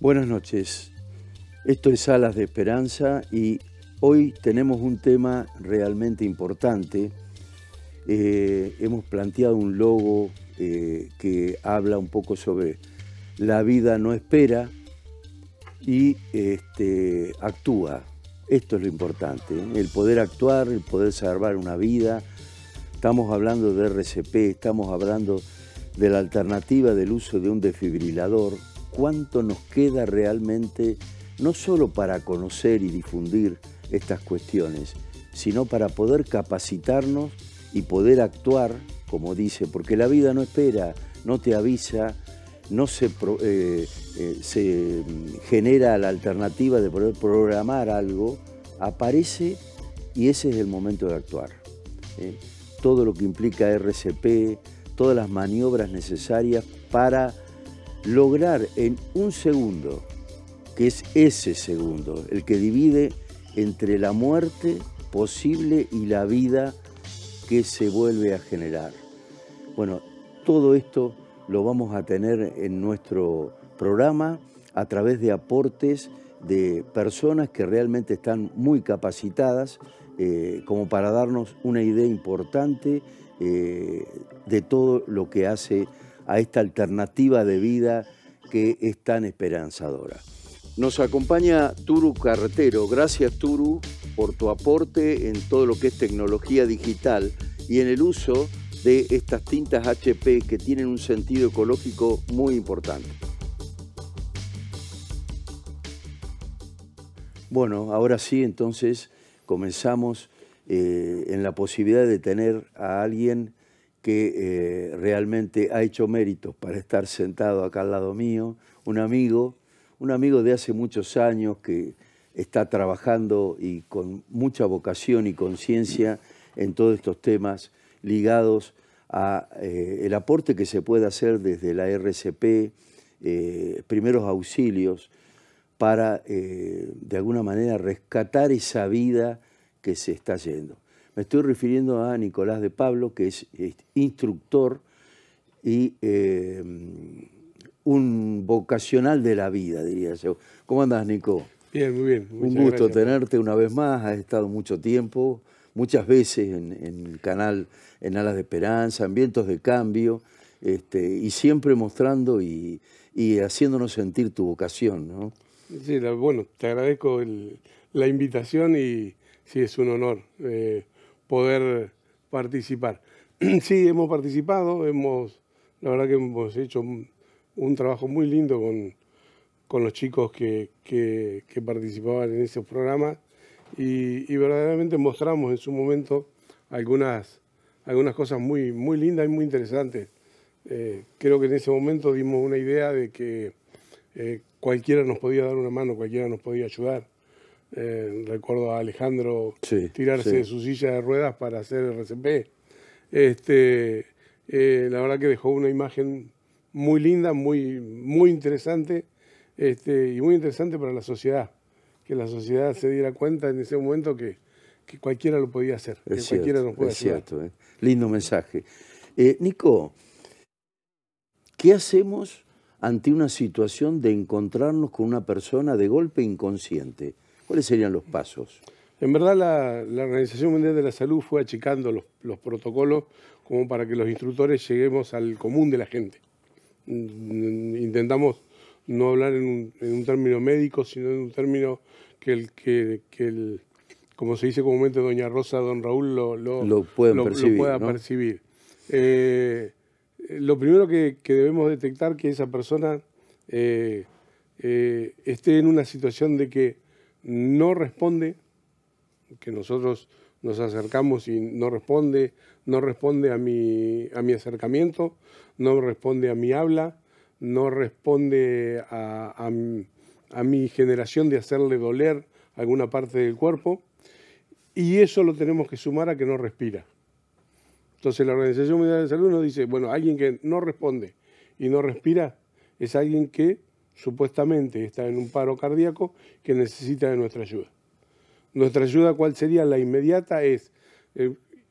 Buenas noches, esto es Alas de Esperanza y hoy tenemos un tema realmente importante. Hemos planteado un logo que habla un poco sobre la vida no espera y actúa. Esto es lo importante, el poder actuar, el poder salvar una vida. Estamos hablando de RCP, estamos hablando de la alternativa del uso de un desfibrilador. ¿Cuánto nos queda realmente, no solo para conocer y difundir estas cuestiones, sino para poder capacitarnos y poder actuar, como dice, porque la vida no espera, no te avisa, no se genera la alternativa de poder programar algo, aparece y ese es el momento de actuar. Todo lo que implica RCP, todas las maniobras necesarias para lograr en un segundo, que es ese segundo, el que divide entre la muerte posible y la vida que se vuelve a generar. Bueno, todo esto lo vamos a tener en nuestro programa a través de aportes de personas que realmente están muy capacitadas como para darnos una idea importante de todo lo que hace a esta alternativa de vida que es tan esperanzadora. Nos acompaña Turu Carretero. Gracias, Turu, por tu aporte en todo lo que es tecnología digital y en el uso de estas tintas HP que tienen un sentido ecológico muy importante. Bueno, ahora sí, entonces comenzamos en la posibilidad de tener a alguien que realmente ha hecho méritos para estar sentado acá al lado mío, un amigo de hace muchos años que está trabajando y con mucha vocación y conciencia en todos estos temas ligados a el aporte que se puede hacer desde la RCP, primeros auxilios, para de alguna manera rescatar esa vida que se está yendo. Me estoy refiriendo a Nicolás de Pablo, que es instructor y un vocacional de la vida, diría yo. ¿Cómo andás, Nico? Bien, muy bien. Un gusto tenerte una vez más. Has estado mucho tiempo, muchas veces en el canal, en Alas de Esperanza, en Vientos de Cambio, y siempre mostrando y haciéndonos sentir tu vocación, ¿no? Sí, bueno, te agradezco la invitación y sí, es un honor poder participar. Sí, hemos participado, la verdad que hemos hecho un trabajo muy lindo con los chicos que participaban en ese programa y verdaderamente mostramos en su momento algunas cosas muy, muy lindas y muy interesantes. Creo que en ese momento dimos una idea de que cualquiera nos podía dar una mano, cualquiera nos podía ayudar. Recuerdo a Alejandro tirarse de su silla de ruedas para hacer RCP. La verdad que dejó una imagen muy linda, muy, muy interesante y muy interesante para la sociedad. Que la sociedad se diera cuenta en ese momento que cualquiera lo podía hacer, que cualquiera nos puede ayudar. Es cierto, lindo mensaje. Nico, ¿qué hacemos ante una situación de encontrarnos con una persona de golpe inconsciente? ¿Cuáles serían los pasos? En verdad la Organización Mundial de la Salud fue achicando los protocolos como para que los instructores lleguemos al común de la gente. Intentamos no hablar en un término médico, sino en un término como se dice comúnmente, doña Rosa, don Raúl lo pueda percibir. Lo primero que debemos detectar que esa persona esté en una situación de que no responde, que nosotros nos acercamos y no responde a mi acercamiento, no responde a mi habla, no responde a mi generación de hacerle doler alguna parte del cuerpo, y eso lo tenemos que sumar a que no respira. Entonces la Organización Mundial de la Salud nos dice, bueno, alguien que no responde y no respira es alguien que supuestamente está en un paro cardíaco que necesita de nuestra ayuda. Nuestra ayuda, ¿cuál sería? La inmediata es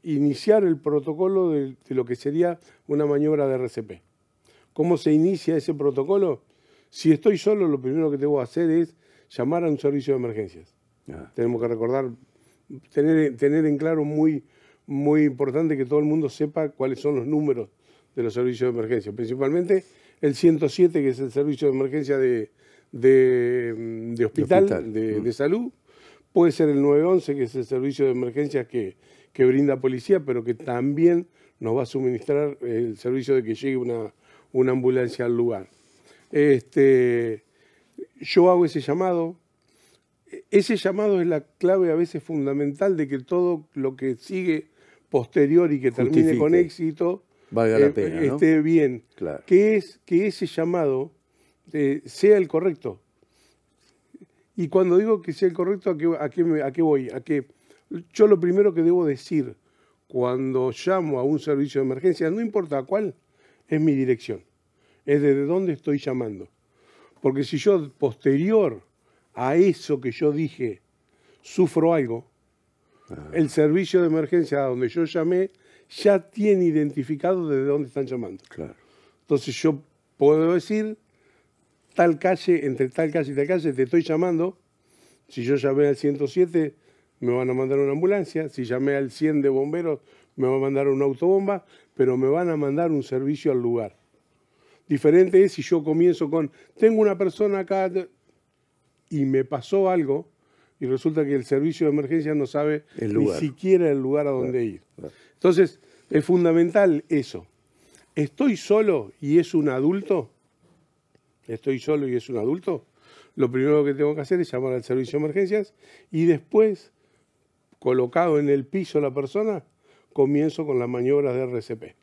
iniciar el protocolo de lo que sería una maniobra de RCP. ¿Cómo se inicia ese protocolo? Si estoy solo, lo primero que debo hacer es llamar a un servicio de emergencias. Tenemos que recordar, tener en claro muy importante que todo el mundo sepa cuáles son los números de los servicios de emergencia. Principalmente el 107, que es el servicio de emergencia de hospital, de salud. Puede ser el 911, que es el servicio de emergencia que brinda policía, pero que también nos va a suministrar el servicio de que llegue una ambulancia al lugar. Yo hago ese llamado. Ese llamado es la clave a veces fundamental de que todo lo que sigue posterior y que termine con éxito valga la pena, ¿no? esté bien. Claro. Que ese llamado sea el correcto. Y cuando digo que sea el correcto, ¿a qué voy? A que yo lo primero que debo decir cuando llamo a un servicio de emergencia, no importa cuál, es mi dirección. Es desde dónde estoy llamando. Porque si yo, posterior a eso que yo dije, sufro algo, el servicio de emergencia a donde yo llamé ya tiene identificado desde dónde están llamando. Claro. Entonces yo puedo decir, tal calle, entre tal calle y tal calle, te estoy llamando. Si yo llamé al 107, me van a mandar una ambulancia. Si llamé al 100 de bomberos, me van a mandar una autobomba, pero me van a mandar un servicio al lugar. Diferente es si yo comienzo con, tengo una persona acá y me pasó algo, y resulta que el servicio de emergencia no sabe ni siquiera el lugar a donde ir. Entonces, es fundamental eso. ¿Estoy solo y es un adulto? ¿Estoy solo y es un adulto? Lo primero que tengo que hacer es llamar al servicio de emergencias y después, colocado en el piso la persona, comienzo con las maniobras de RCP.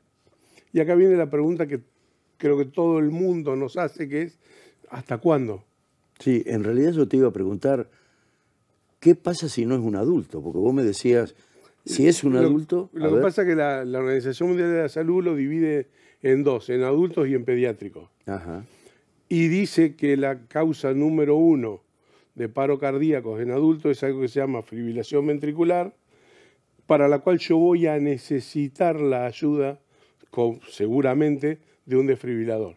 Y acá viene la pregunta que creo que todo el mundo nos hace, que es ¿hasta cuándo? Sí, en realidad yo te iba a preguntar, ¿qué pasa si no es un adulto? Porque vos me decías, si es un adulto... Lo que pasa es que la Organización Mundial de la Salud lo divide en dos, en adultos y en pediátricos. Ajá. Y dice que la causa número 1 de paro cardíaco en adultos es algo que se llama fibrilación ventricular, para la cual yo voy a necesitar la ayuda, seguramente, de un desfibrilador.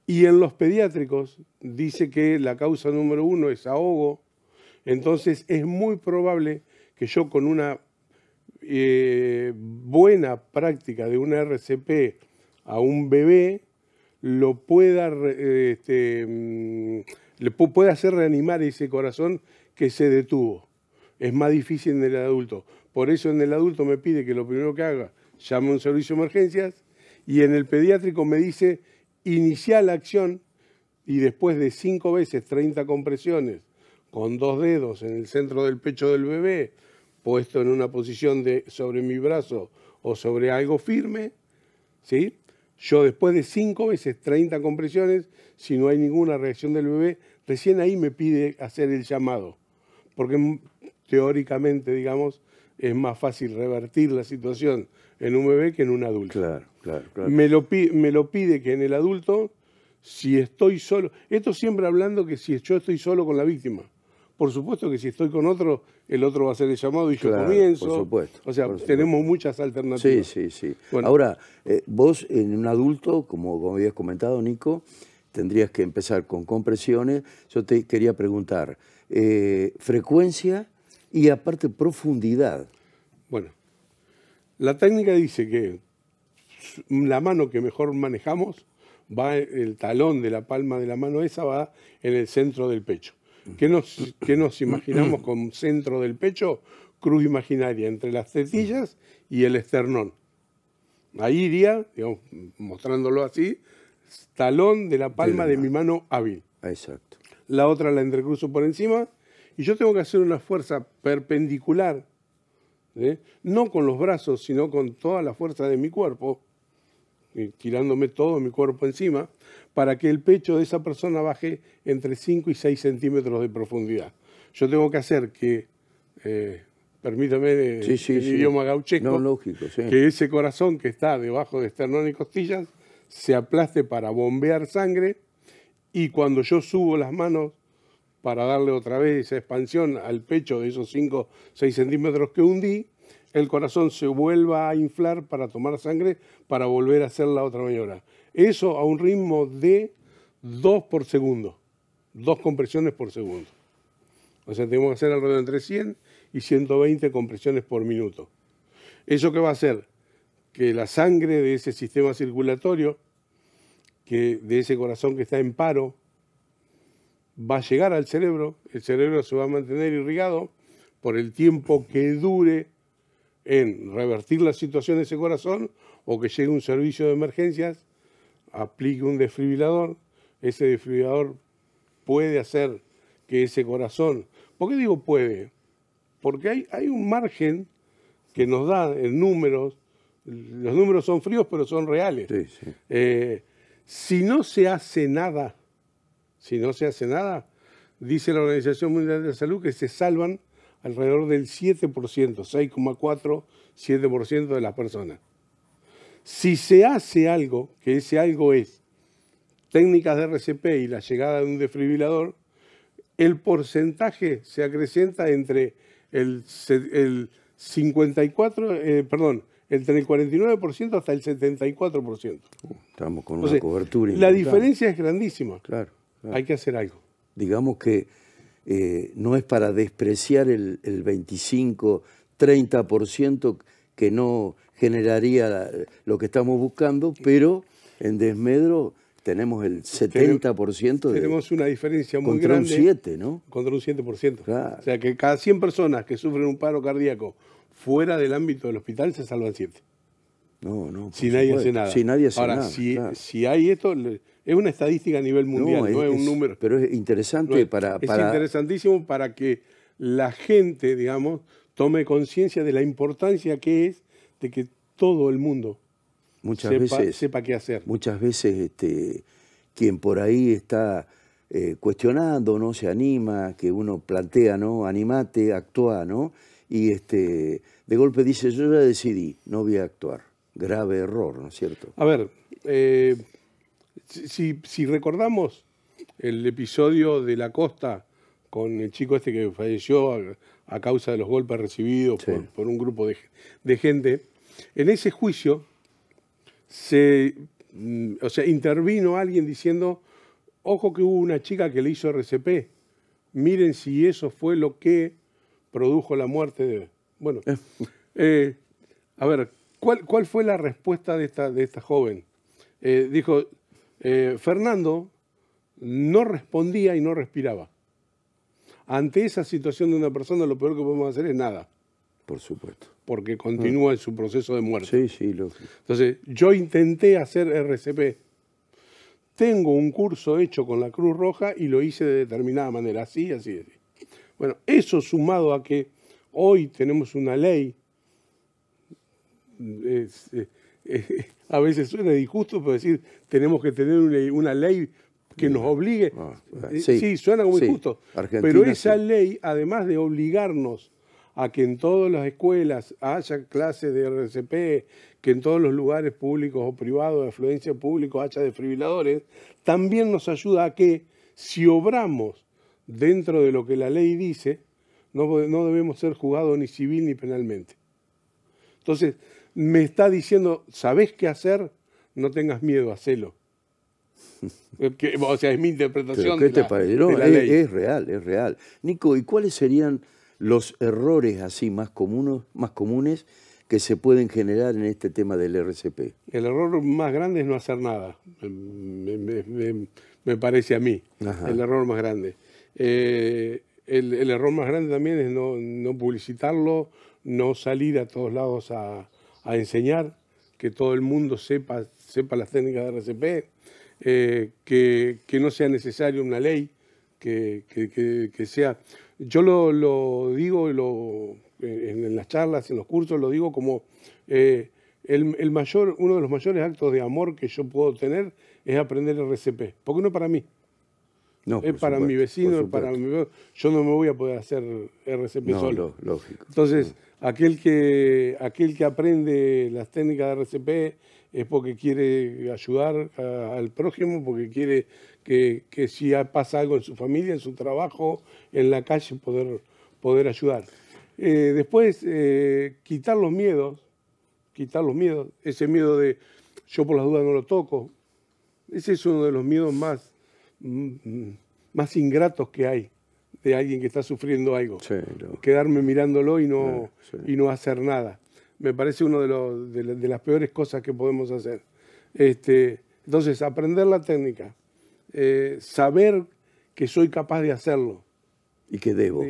Y en los pediátricos dice que la causa número 1 es ahogo, entonces es muy probable que yo con una buena práctica de una RCP a un bebé lo pueda, le pueda hacer reanimar ese corazón que se detuvo. Es más difícil en el adulto. Por eso en el adulto me pide que lo primero que haga, llame a un servicio de emergencias, y en el pediátrico me dice, iniciar la acción, y después de 5 veces 30 compresiones con 2 dedos en el centro del pecho del bebé, puesto en una posición sobre mi brazo o sobre algo firme, ¿sí? Yo después de 5 veces 30 compresiones, si no hay ninguna reacción del bebé, recién ahí me pide hacer el llamado. Porque teóricamente, digamos, es más fácil revertir la situación en un bebé que en un adulto. Claro. Me lo pide que en el adulto, si estoy solo, esto siempre hablando que si yo estoy solo con la víctima. Por supuesto que si estoy con otro, el otro va a hacer el llamado y yo comienzo. Por supuesto. O sea, tenemos muchas alternativas. Sí. Bueno. Ahora, vos en un adulto, como habías comentado, Nico, tendrías que empezar con compresiones. Yo te quería preguntar, frecuencia y aparte profundidad. Bueno, la técnica dice que la mano que mejor manejamos, el talón de la palma de la mano esa va en el centro del pecho. ¿Qué nos imaginamos con centro del pecho? Cruz imaginaria entre las tetillas y el esternón. Ahí iría, digamos, mostrándolo así, talón de la palma de mi mano hábil. Exacto. La otra la entrecruzo por encima y yo tengo que hacer una fuerza perpendicular, no con los brazos, sino con toda la fuerza de mi cuerpo, tirándome todo mi cuerpo encima, para que el pecho de esa persona baje entre 5 y 6 centímetros de profundidad. Yo tengo que hacer que, permítame en idioma gauchesco, lógico, que ese corazón que está debajo de esternón y costillas se aplaste para bombear sangre, y cuando yo subo las manos para darle otra vez esa expansión al pecho de esos 5 o 6 centímetros que hundí, el corazón se vuelva a inflar para tomar sangre para volver a hacer la otra maniobra. Eso a un ritmo de 2 por segundo, 2 compresiones por segundo. O sea, tenemos que hacer alrededor entre 100 y 120 compresiones por minuto. ¿Eso qué va a hacer? Que la sangre de ese sistema circulatorio, de ese corazón que está en paro, va a llegar al cerebro, el cerebro se va a mantener irrigado por el tiempo que dure en revertir la situación de ese corazón o que llegue un servicio de emergencias, aplique un desfibrilador, ese desfibrilador puede hacer que ese corazón... ¿Por qué digo puede? Porque hay un margen que nos da en números, los números son fríos pero son reales. Sí, sí. Si no se hace nada, dice la Organización Mundial de la Salud que se salvan alrededor del 7%, 6,4, 7% de las personas. Si se hace algo, que ese algo es técnicas de RCP y la llegada de un desfibrilador, el porcentaje se acrecienta entre el 54, entre el 49% hasta el 74%. Estamos con una cobertura la importante. diferencia es grandísima. Claro, claro. Hay que hacer algo. Digamos que no es para despreciar el 25, 30% que no generaría lo que estamos buscando, pero en desmedro tenemos el 70% de... Tenemos una diferencia muy contra grande. Un 7, ¿no? Contra un 7%. Claro. O sea que cada 100 personas que sufren un paro cardíaco fuera del ámbito del hospital se salvan 7. No. Si nadie hace nada. Si nadie hace Ahora, nada. Claro. si hay esto, es una estadística a nivel mundial, no es un número. Pero es interesante Es interesantísimo para que la gente, digamos, tome conciencia de la importancia que es de que todo el mundo sepa qué hacer. Muchas veces quien por ahí está cuestionando, ¿no? Se anima, que uno plantea, ¿no? Animate, actúa, ¿no? Y de golpe dice, yo ya decidí, no voy a actuar. Grave error, ¿no es cierto? A ver, si recordamos el episodio de la costa con el chico que falleció a causa de los golpes recibidos Sí. por un grupo de gente, en ese juicio intervino alguien diciendo, ojo que hubo una chica que le hizo RCP, miren si eso fue lo que produjo la muerte de... Bueno, a ver, ¿cuál fue la respuesta de esta joven? Dijo, Fernando no respondía y no respiraba. Ante esa situación de una persona, lo peor que podemos hacer es nada. Por supuesto. Porque continúa en su proceso de muerte. Sí, lógico. Entonces, yo intenté hacer RCP. Tengo un curso hecho con la Cruz Roja y lo hice de determinada manera, así. Bueno, eso sumado a que hoy tenemos una ley, a veces suena injusto, pero decir, tenemos que tener una ley que nos obligue. Sí, suena como injusto. Pero esa ley, además de obligarnos a que en todas las escuelas haya clases de RCP, que en todos los lugares públicos o privados de afluencia público haya desfibriladores, también nos ayuda a que, si obramos dentro de lo que la ley dice, no debemos ser juzgados ni civil ni penalmente. Entonces, me está diciendo, ¿sabés qué hacer? No tengas miedo, hacelo. O sea, es mi interpretación ¿Qué te parece? No, de la ley. Es real. Nico, ¿y cuáles serían los errores así más comunes que se pueden generar en este tema del RCP? El error más grande es no hacer nada, me parece a mí. Ajá. El error más grande. El error más grande también es no publicitarlo, no salir a todos lados a enseñar, que todo el mundo sepa las técnicas de RCP, que no sea necesario una ley, que sea... Yo lo digo en las charlas, en los cursos, lo digo como uno de los mayores actos de amor que yo puedo tener es aprender RCP, porque no es para mí. No, es para mi vecino, yo no me voy a poder hacer RCP solo. Lógico. Entonces, aquel que aprende las técnicas de RCP es porque quiere ayudar al prójimo, porque quiere que si pasa algo en su familia, en su trabajo, en la calle, poder ayudar. Después, quitar los miedos, ese miedo de yo por las dudas no lo toco, ese es uno de los miedos más más ingratos que hay de alguien que está sufriendo algo. Sí, Quedarme mirándolo y no hacer nada. Me parece una de las peores cosas que podemos hacer. Entonces, aprender la técnica, saber que soy capaz de hacerlo. Y que debo.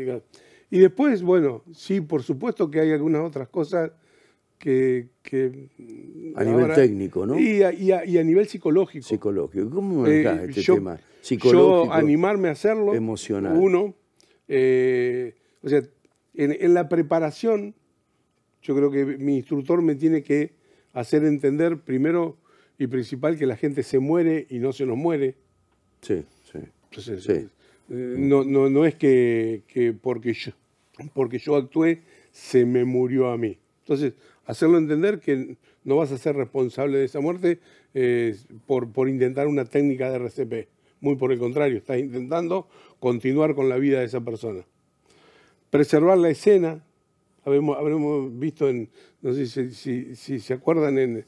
Y después, bueno, sí, por supuesto que hay algunas otras cosas que a nivel técnico, ¿no? Y a nivel psicológico. Psicológico. ¿Cómo manejas este tema? Psicológico. Yo animarme a hacerlo. Emocional. Uno. O sea, en la preparación, yo creo que mi instructor me tiene que hacer entender, primero y principal, que la gente se muere y no se nos muere. Sí, sí. Entonces, sí. No es que porque yo actué, se me murió a mí. Entonces, hacerlo entender que no vas a ser responsable de esa muerte por intentar una técnica de RCP. Muy por el contrario, estás intentando continuar con la vida de esa persona. Preservar la escena. Habremos visto, no sé si se acuerdan, en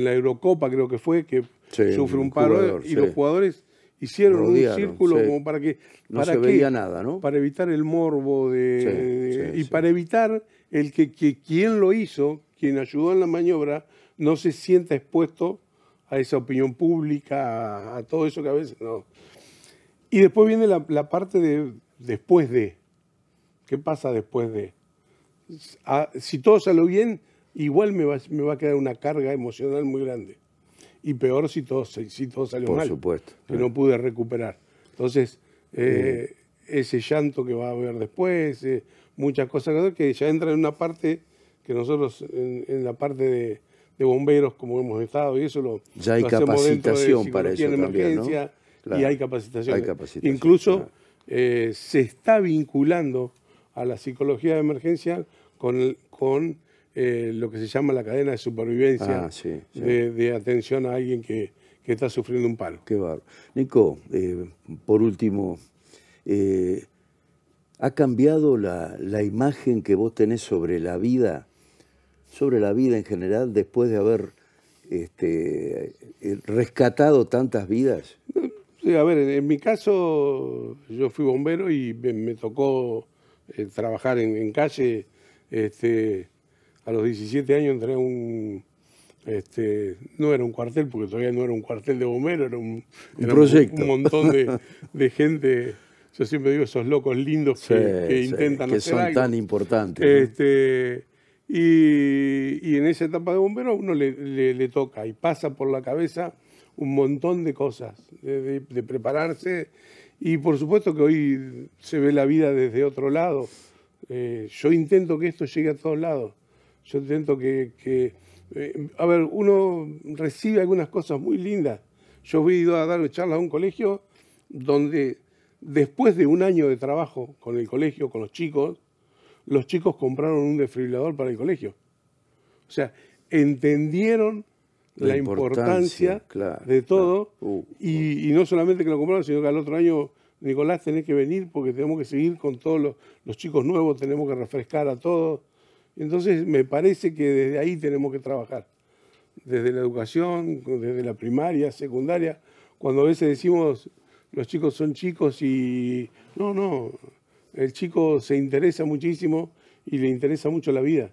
la Eurocopa, creo que fue, que sufre un paro y los jugadores hicieron un círculo como para que... No se veía nada, ¿no? Para evitar el morbo para evitar que quien lo hizo, quien ayudó en la maniobra, no se sienta expuesto a esa opinión pública, a todo eso que a veces no. Y después viene la parte de después de. ¿Qué pasa después de? Si todo salió bien, igual me va a quedar una carga emocional muy grande. Y peor si todo salió mal. Por supuesto. Que no pude recuperar. Entonces, ese llanto que va a haber después, muchas cosas que ya entran en una parte que nosotros, en la parte de bomberos, como hemos estado, y eso ya hay capacitación para eso también, ¿no? Claro. Y hay capacitación. Incluso se está vinculando a la psicología de emergencia con lo que se llama la cadena de supervivencia de atención a alguien que está sufriendo un paro. Qué bárbaro. Nico, por último, ¿ha cambiado la imagen que vos tenés sobre la vida en general, después de haber rescatado tantas vidas? Sí, a ver, en mi caso, yo fui bombero y me tocó trabajar en calle. A los 17 años entré a no era un cuartel, porque todavía no era un cuartel de bomberos, era un proyecto. Un montón de gente. Yo siempre digo, esos locos lindos que intentan hacer algo. Que son tan importantes. Y en esa etapa de bombero a uno le toca y pasa por la cabeza un montón de cosas, de prepararse. Y por supuesto que hoy se ve la vida desde otro lado. Yo intento que esto llegue a todos lados. Yo intento a ver, uno recibe algunas cosas muy lindas. Yo he ido a dar charlas a un colegio donde después de un año de trabajo con el colegio, con los chicos compraron un desfibrilador para el colegio. O sea, entendieron la importancia de todo. Y no solamente que lo compraron, sino que al otro año, Nicolás, tenés que venir porque tenemos que seguir con todos los chicos nuevos, tenemos que refrescar a todos. Entonces me parece que desde ahí tenemos que trabajar. Desde la educación, desde la primaria, secundaria. Cuando a veces decimos, los chicos son chicos y... No, el chico se interesa muchísimo y le interesa mucho la vida.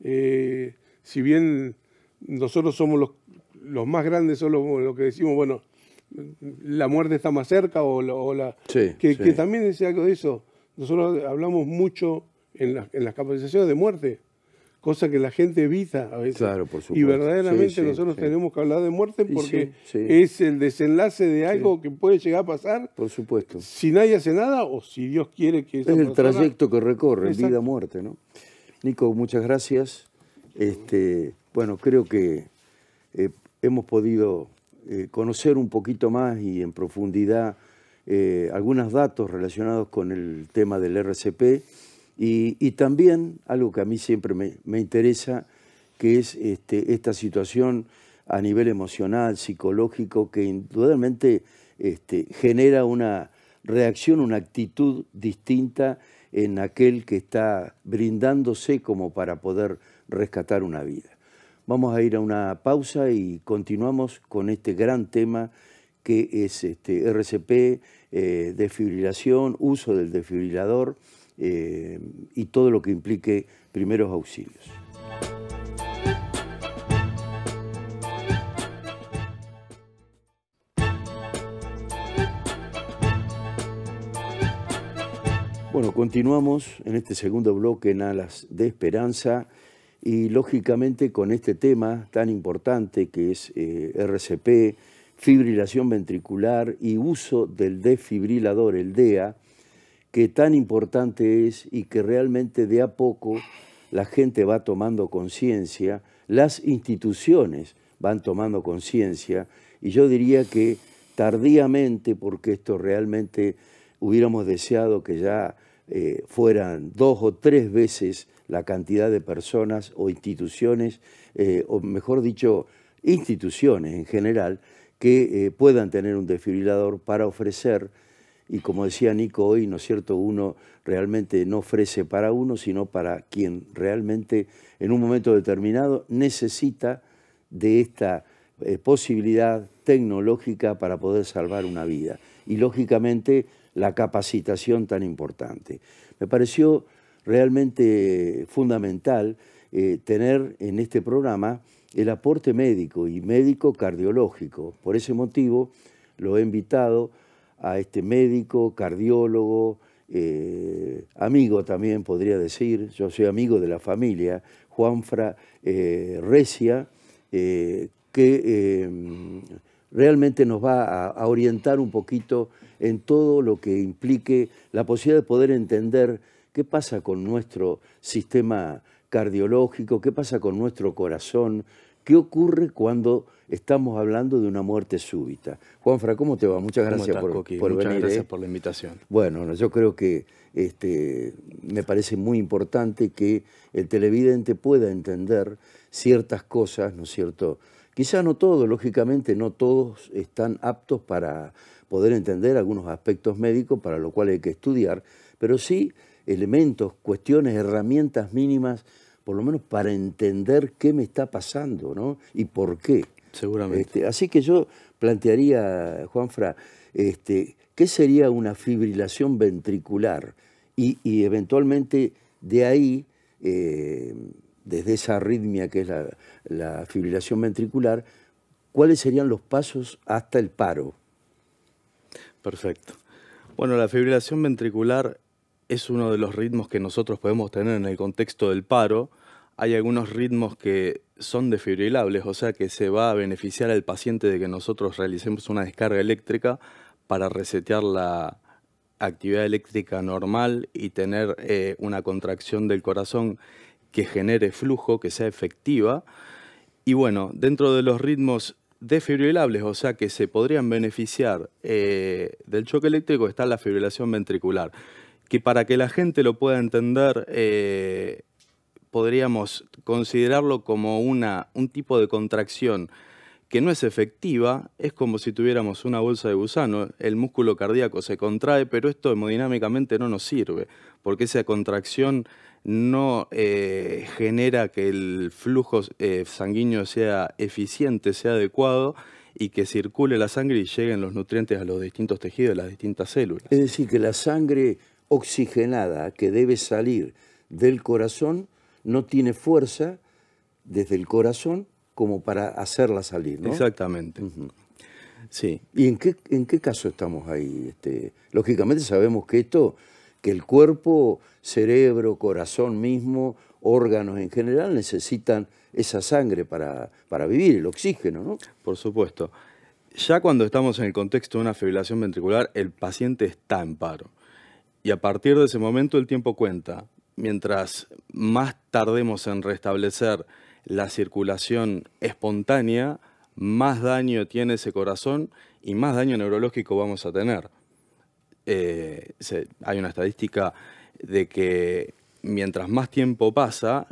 Si bien nosotros somos los más grandes, son los que decimos, bueno, la muerte está más cerca que también es algo de eso. Nosotros hablamos mucho en las capacitaciones de muerte, cosa que la gente evita a veces. Claro, por supuesto. Y verdaderamente nosotros tenemos que hablar de muerte porque es el desenlace de algo que puede llegar a pasar. Por supuesto. Si nadie hace nada o si Dios quiere que esa persona... Es el trayecto que recorre, vida-muerte, ¿no? Nico, muchas gracias. Bueno, creo que hemos podido conocer un poquito más y en profundidad algunos datos relacionados con el tema del RCP y también algo que a mí siempre me interesa, que es esta situación a nivel emocional, psicológico, que indudablemente genera una reacción, una actitud distinta en aquel que está brindándose como para poder rescatar una vida. Vamos a ir a una pausa y continuamos con este gran tema que es RCP, desfibrilación, uso del desfibrilador y todo lo que implique primeros auxilios. Bueno, continuamos en este segundo bloque en Alas de Esperanza y lógicamente con este tema tan importante que es RCP, fibrilación ventricular y uso del desfibrilador, el DEA, que tan importante es y que realmente de a poco la gente va tomando conciencia, las instituciones van tomando conciencia y yo diría que tardíamente, porque esto realmente hubiéramos deseado que ya fueran 2 o 3 veces la cantidad de personas o instituciones, o mejor dicho, instituciones en general, que puedan tener un desfibrilador para ofrecer, y como decía Nico hoy, ¿no es cierto?, uno realmente no ofrece para uno, sino para quien realmente en un momento determinado necesita de esta posibilidad tecnológica para poder salvar una vida. Y lógicamente la capacitación tan importante. Me pareció realmente fundamental tener en este programa el aporte médico y médico cardiológico. Por ese motivo lo he invitado a este médico, cardiólogo, amigo también podría decir, yo soy amigo de la familia, Juanfra Recia, que realmente nos va a orientar un poquito en todo lo que implique la posibilidad de poder entender qué pasa con nuestro sistema cardiológico, qué pasa con nuestro corazón, qué ocurre cuando estamos hablando de una muerte súbita. Juanfra, ¿cómo te va? Muchas gracias por venir. Muchas gracias por la invitación. Bueno, yo creo que me parece muy importante que el televidente pueda entender ciertas cosas, ¿no es cierto? Quizá no todos, lógicamente no todos están aptos para poder entender algunos aspectos médicos, para lo cual hay que estudiar, pero sí elementos, cuestiones, herramientas mínimas, por lo menos para entender qué me está pasando, ¿no? Y por qué. Seguramente. Así que yo plantearía, Juanfra, ¿qué sería una fibrilación ventricular? Y eventualmente de ahí, desde esa arritmia que es la fibrilación ventricular, ¿cuáles serían los pasos hasta el paro? Perfecto. Bueno, la fibrilación ventricular es uno de los ritmos que nosotros podemos tener en el contexto del paro. Hay algunos ritmos que son desfibrilables, o sea que se va a beneficiar al paciente de que nosotros realicemos una descarga eléctrica para resetear la actividad eléctrica normal y tener una contracción del corazón que genere flujo, que sea efectiva. Y bueno, dentro de los ritmos desfibrilables, o sea que se podrían beneficiar del choque eléctrico, está la fibrilación ventricular, que para que la gente lo pueda entender, podríamos considerarlo como un tipo de contracción que no es efectiva, es como si tuviéramos una bolsa de gusano, el músculo cardíaco se contrae, pero esto hemodinámicamente no nos sirve, porque esa contracción no genera que el flujo sanguíneo sea eficiente, sea adecuado y que circule la sangre y lleguen los nutrientes a los distintos tejidos, a las distintas células. Es decir, que la sangre oxigenada que debe salir del corazón no tiene fuerza desde el corazón como para hacerla salir, ¿no? Exactamente. Sí. ¿Y en qué caso estamos ahí? Lógicamente sabemos que que el cuerpo, cerebro, corazón mismo, órganos en general necesitan esa sangre para vivir, el oxígeno, ¿no? Por supuesto. Ya cuando estamos en el contexto de una fibrilación ventricular, el paciente está en paro. Y a partir de ese momento el tiempo cuenta. Mientras más tardemos en restablecer la circulación espontánea, más daño tiene ese corazón y más daño neurológico vamos a tener. Hay una estadística de que mientras más tiempo pasa,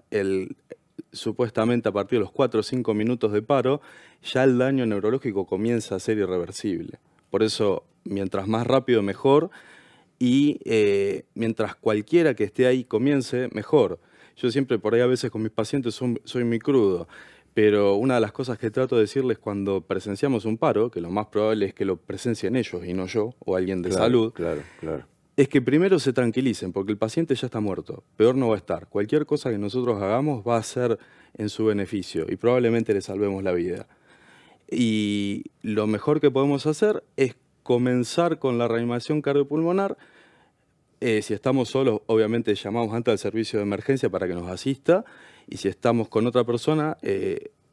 supuestamente a partir de los 4 o 5 minutos de paro, ya el daño neurológico comienza a ser irreversible. Por eso, mientras más rápido, mejor, y mientras cualquiera que esté ahí comience, mejor. Yo siempre por ahí a veces con mis pacientes soy muy crudo. Pero una de las cosas que trato de decirles cuando presenciamos un paro, que lo más probable es que lo presencien ellos y no yo, o alguien de salud, Claro. es que primero se tranquilicen, porque el paciente ya está muerto, peor no va a estar. Cualquier cosa que nosotros hagamos va a ser en su beneficio y probablemente le salvemos la vida. Y lo mejor que podemos hacer es comenzar con la reanimación cardiopulmonar. Si estamos solos, obviamente llamamos antes al servicio de emergencia para que nos asista, y si estamos con otra persona,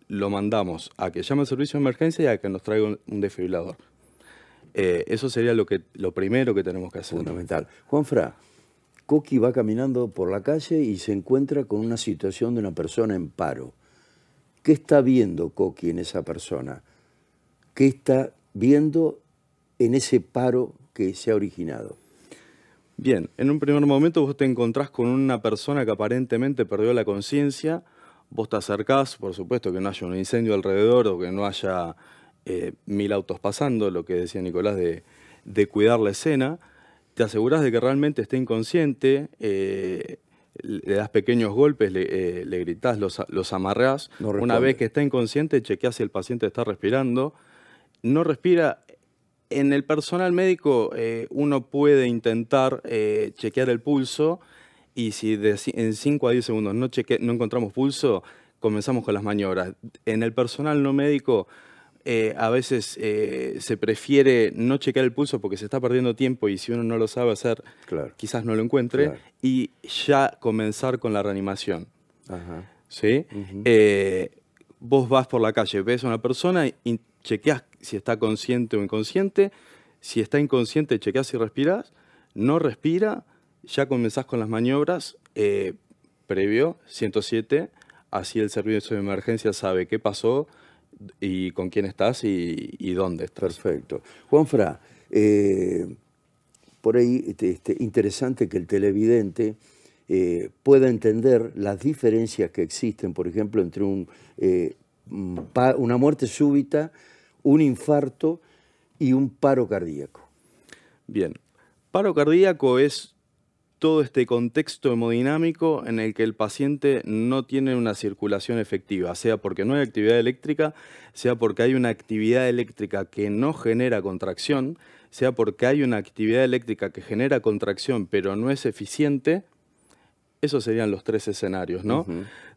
lo mandamos a que llame al servicio de emergencia y a que nos traiga un desfibrilador. Eso sería lo primero que tenemos que hacer. Fundamental. Juanfra, Coqui va caminando por la calle y se encuentra con una situación de una persona en paro. ¿Qué está viendo Coqui en esa persona? ¿Qué está viendo en ese paro que se ha originado? Bien, en un primer momento vos te encontrás con una persona que aparentemente perdió la conciencia, vos te acercás, por supuesto que no haya un incendio alrededor o que no haya 1000 autos pasando, lo que decía Nicolás de cuidar la escena, te asegurás de que realmente esté inconsciente, le das pequeños golpes, le gritás, los amarrás. No Una responde. vez que está inconsciente, chequeás si el paciente está respirando. No respira. En el personal médico uno puede intentar chequear el pulso, y si en 5 a 10 segundos no encontramos pulso, comenzamos con las maniobras. En el personal no médico a veces se prefiere no chequear el pulso porque se está perdiendo tiempo, y si uno no lo sabe hacer, Claro. quizás no lo encuentre, Claro. y ya comenzar con la reanimación. Ajá. ¿Sí? Vos vas por la calle, ves a una persona y chequeás si está consciente o inconsciente. Si está inconsciente, chequeás si respirás. No respira, ya comenzás con las maniobras previo, 107. Así el servicio de emergencia sabe qué pasó y con quién estás y dónde estás. Perfecto. Juanfra, por ahí interesante que el televidente pueda entender las diferencias que existen, por ejemplo, entre una muerte súbita, un infarto y un paro cardíaco. Bien, paro cardíaco es todo este contexto hemodinámico en el que el paciente no tiene una circulación efectiva, sea porque no hay actividad eléctrica, sea porque hay una actividad eléctrica que no genera contracción, sea porque hay una actividad eléctrica que genera contracción pero no es eficiente. Esos serían los 3 escenarios, ¿no?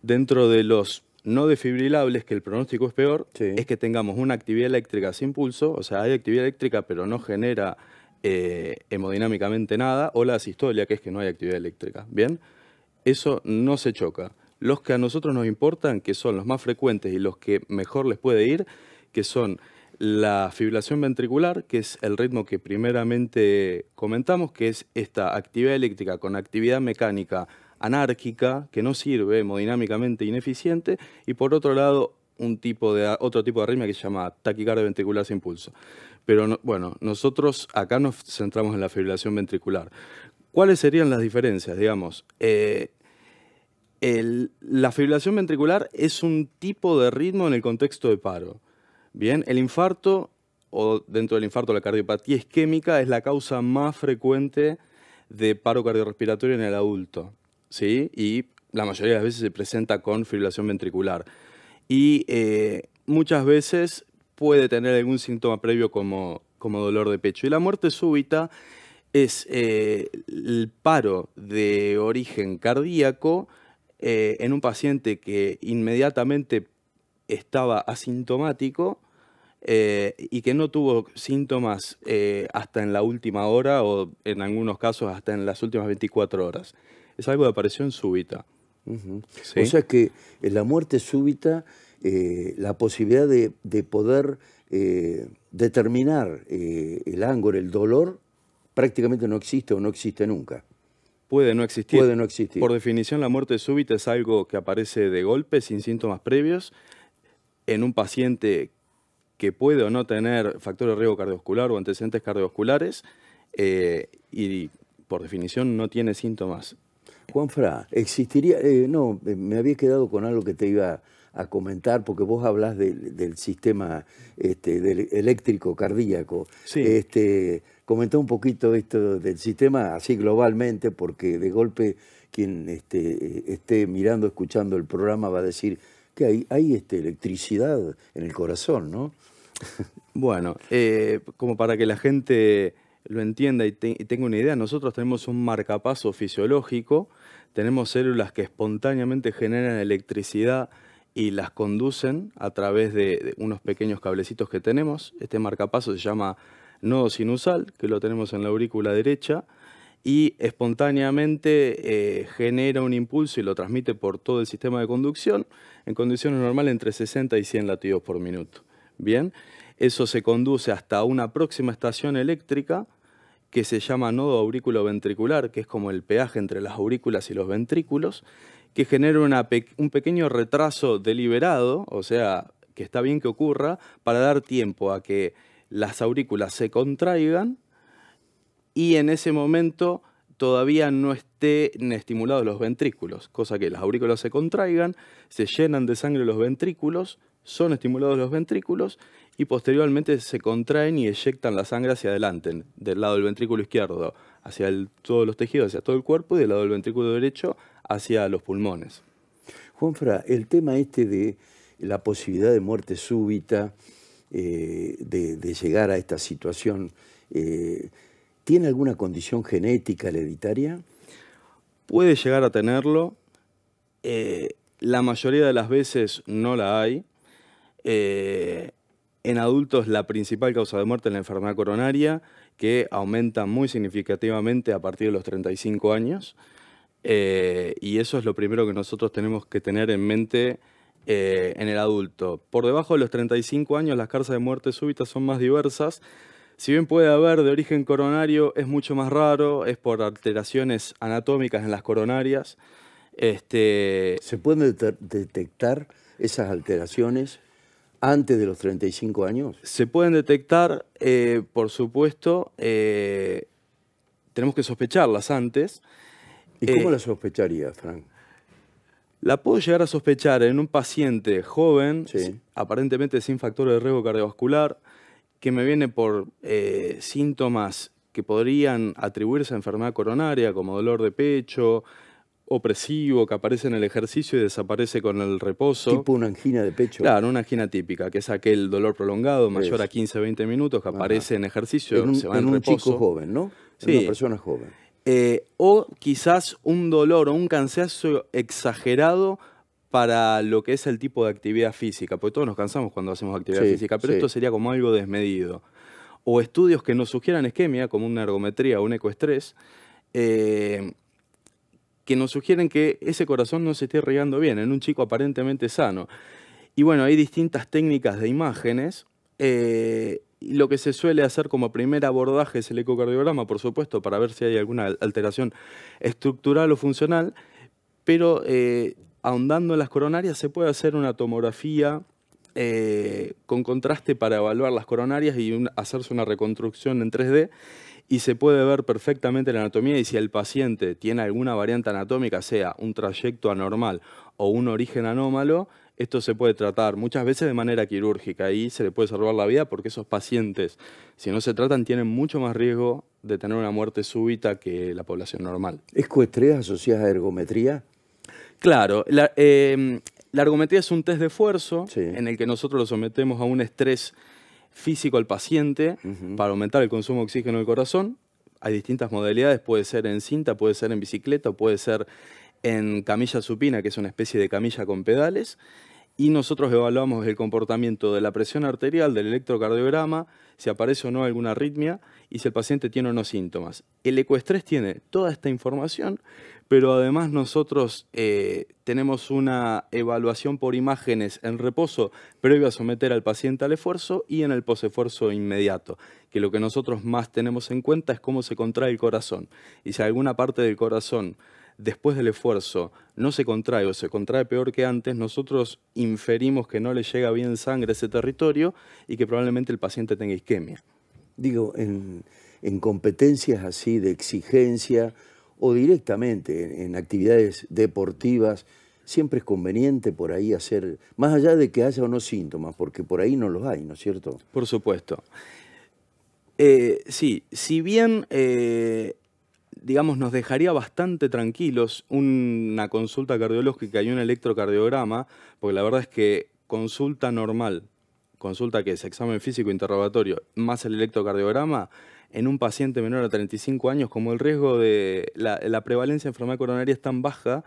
Dentro de los no desfibrilables, que el pronóstico es peor, Sí. es que tengamos una actividad eléctrica sin pulso, o sea, hay actividad eléctrica pero no genera hemodinámicamente nada, o la asistolia, que es que no hay actividad eléctrica. Bien, eso no se choca. Los que a nosotros nos importan, que son los más frecuentes y los que mejor les puede ir, que son la fibrilación ventricular, que es el ritmo que primeramente comentamos, que es esta actividad eléctrica con actividad mecánica anárquica, que no sirve, hemodinámicamente ineficiente, y por otro lado, otro tipo de arritmia que se llama taquicardia ventricular sin pulso. Pero bueno, nosotros acá nos centramos en la fibrilación ventricular. ¿Cuáles serían las diferencias? Digamos, la fibrilación ventricular es un tipo de ritmo en el contexto de paro. Bien, el infarto, o dentro del infarto la cardiopatía isquémica, es la causa más frecuente de paro cardiorrespiratorio en el adulto, ¿sí? Y la mayoría de las veces se presenta con fibrilación ventricular. Y muchas veces puede tener algún síntoma previo como dolor de pecho. Y la muerte súbita es el paro de origen cardíaco en un paciente que inmediatamente estaba asintomático y que no tuvo síntomas hasta en la última hora, o en algunos casos hasta en las últimas 24 horas. Es algo de aparición súbita. ¿Sí? O sea que en la muerte súbita, la posibilidad de poder determinar el ángulo, el dolor, prácticamente no existe o no existe nunca. Puede no existir. Puede no existir. Por definición, la muerte súbita es algo que aparece de golpe, sin síntomas previos, en un paciente que puede o no tener factor de riesgo cardiovascular o antecedentes cardiovasculares, y por definición no tiene síntomas. Juanfra, existiría, no, me había quedado con algo que te iba a comentar, porque vos hablás del sistema del eléctrico cardíaco. Sí. Comentá un poquito esto del sistema así globalmente, porque de golpe quien esté mirando, escuchando el programa va a decir, que hay electricidad en el corazón, ¿no? Bueno, como para que la gente lo entienda y tenga una idea, nosotros tenemos un marcapaso fisiológico, tenemos células que espontáneamente generan electricidad y las conducen a través de unos pequeños cablecitos que tenemos. Este marcapaso se llama nodo sinusal, que lo tenemos en la aurícula derecha, y espontáneamente genera un impulso y lo transmite por todo el sistema de conducción, en condiciones normales entre 60 y 100 latidos por minuto. Bien, eso se conduce hasta una próxima estación eléctrica que se llama nodo aurículo-ventricular, que es como el peaje entre las aurículas y los ventrículos, que genera un pequeño retraso deliberado, o sea, que está bien que ocurra, para dar tiempo a que las aurículas se contraigan y en ese momento todavía no estén estimulados los ventrículos, cosa que las aurículas se contraigan, se llenan de sangre los ventrículos, son estimulados los ventrículos y posteriormente se contraen y eyectan la sangre hacia adelante, del lado del ventrículo izquierdo hacia todos los tejidos, hacia todo el cuerpo, y del lado del ventrículo derecho hacia los pulmones. Juanfra, el tema este de la posibilidad de muerte súbita, de llegar a esta situación, ¿tiene alguna condición genética hereditaria? Puede llegar a tenerlo, la mayoría de las veces no la hay. En adultos la principal causa de muerte es la enfermedad coronaria, que aumenta muy significativamente a partir de los 35 años. Y eso es lo primero que nosotros tenemos que tener en mente en el adulto. Por debajo de los 35 años las causas de muerte súbita son más diversas. Si bien puede haber de origen coronario, es mucho más raro, es por alteraciones anatómicas en las coronarias. ¿Se pueden detectar esas alteraciones antes de los 35 años? Se pueden detectar, por supuesto, tenemos que sospecharlas antes. ¿Y cómo la sospecharía, Frank? La puedo llegar a sospechar en un paciente joven, Sí, aparentemente sin factores de riesgo cardiovascular, que me viene por síntomas que podrían atribuirse a enfermedad coronaria, como dolor de pecho, opresivo, que aparece en el ejercicio y desaparece con el reposo. tipo una angina de pecho. Claro, una angina típica, que es aquel dolor prolongado mayor a 15-20 minutos que aparece en ejercicio, se va en un reposo. chico joven, ¿no? Sí. Una persona joven. O quizás un dolor o un cansancio exagerado para lo que es el tipo de actividad física, porque todos nos cansamos cuando hacemos actividad física, pero esto sería como algo desmedido. O estudios que nos sugieran isquemia, como una ergometría o un ecoestrés, que nos sugieren que ese corazón no se esté irrigando bien en un chico aparentemente sano. Y bueno, hay distintas técnicas de imágenes. Y lo que se suele hacer como primer abordaje es el ecocardiograma, por supuesto, para ver si hay alguna alteración estructural o funcional, pero ahondando en las coronarias se puede hacer una tomografía con contraste para evaluar las coronarias y hacerse una reconstrucción en 3D, y se puede ver perfectamente la anatomía, y si el paciente tiene alguna variante anatómica, sea un trayecto anormal o un origen anómalo, esto se puede tratar muchas veces de manera quirúrgica y se le puede salvar la vida, porque esos pacientes, si no se tratan, tienen mucho más riesgo de tener una muerte súbita que la población normal. ¿Ecoestrés asociadas a ergometría? Claro, la ergometría es un test de esfuerzo en el que nosotros lo sometemos a un estrés físico al paciente para aumentar el consumo de oxígeno del corazón. Hay distintas modalidades, puede ser en cinta, puede ser en bicicleta, puede ser en camilla supina, que es una especie de camilla con pedales, y nosotros evaluamos el comportamiento de la presión arterial, del electrocardiograma, si aparece o no alguna arritmia y si el paciente tiene o no síntomas. El ecoestrés tiene toda esta información, pero además nosotros tenemos una evaluación por imágenes en reposo previo a someter al paciente al esfuerzo y en el posesfuerzo inmediato, que lo que nosotros más tenemos en cuenta es cómo se contrae el corazón. Y si alguna parte del corazón después del esfuerzo no se contrae o se contrae peor que antes, nosotros inferimos que no le llega bien sangre a ese territorio y que probablemente el paciente tenga isquemia. Digo, en competencias así de exigencia o directamente en actividades deportivas, siempre es conveniente por ahí hacer, más allá de que haya o no síntomas, porque por ahí no los hay, ¿no es cierto? Por supuesto. Sí, si bien digamos, nos dejaría bastante tranquilos una consulta cardiológica y un electrocardiograma, porque la verdad es que consulta normal, consulta que es examen físico interrogatorio, más el electrocardiograma, en un paciente menor a 35 años, como el riesgo de la prevalencia de enfermedad coronaria es tan baja,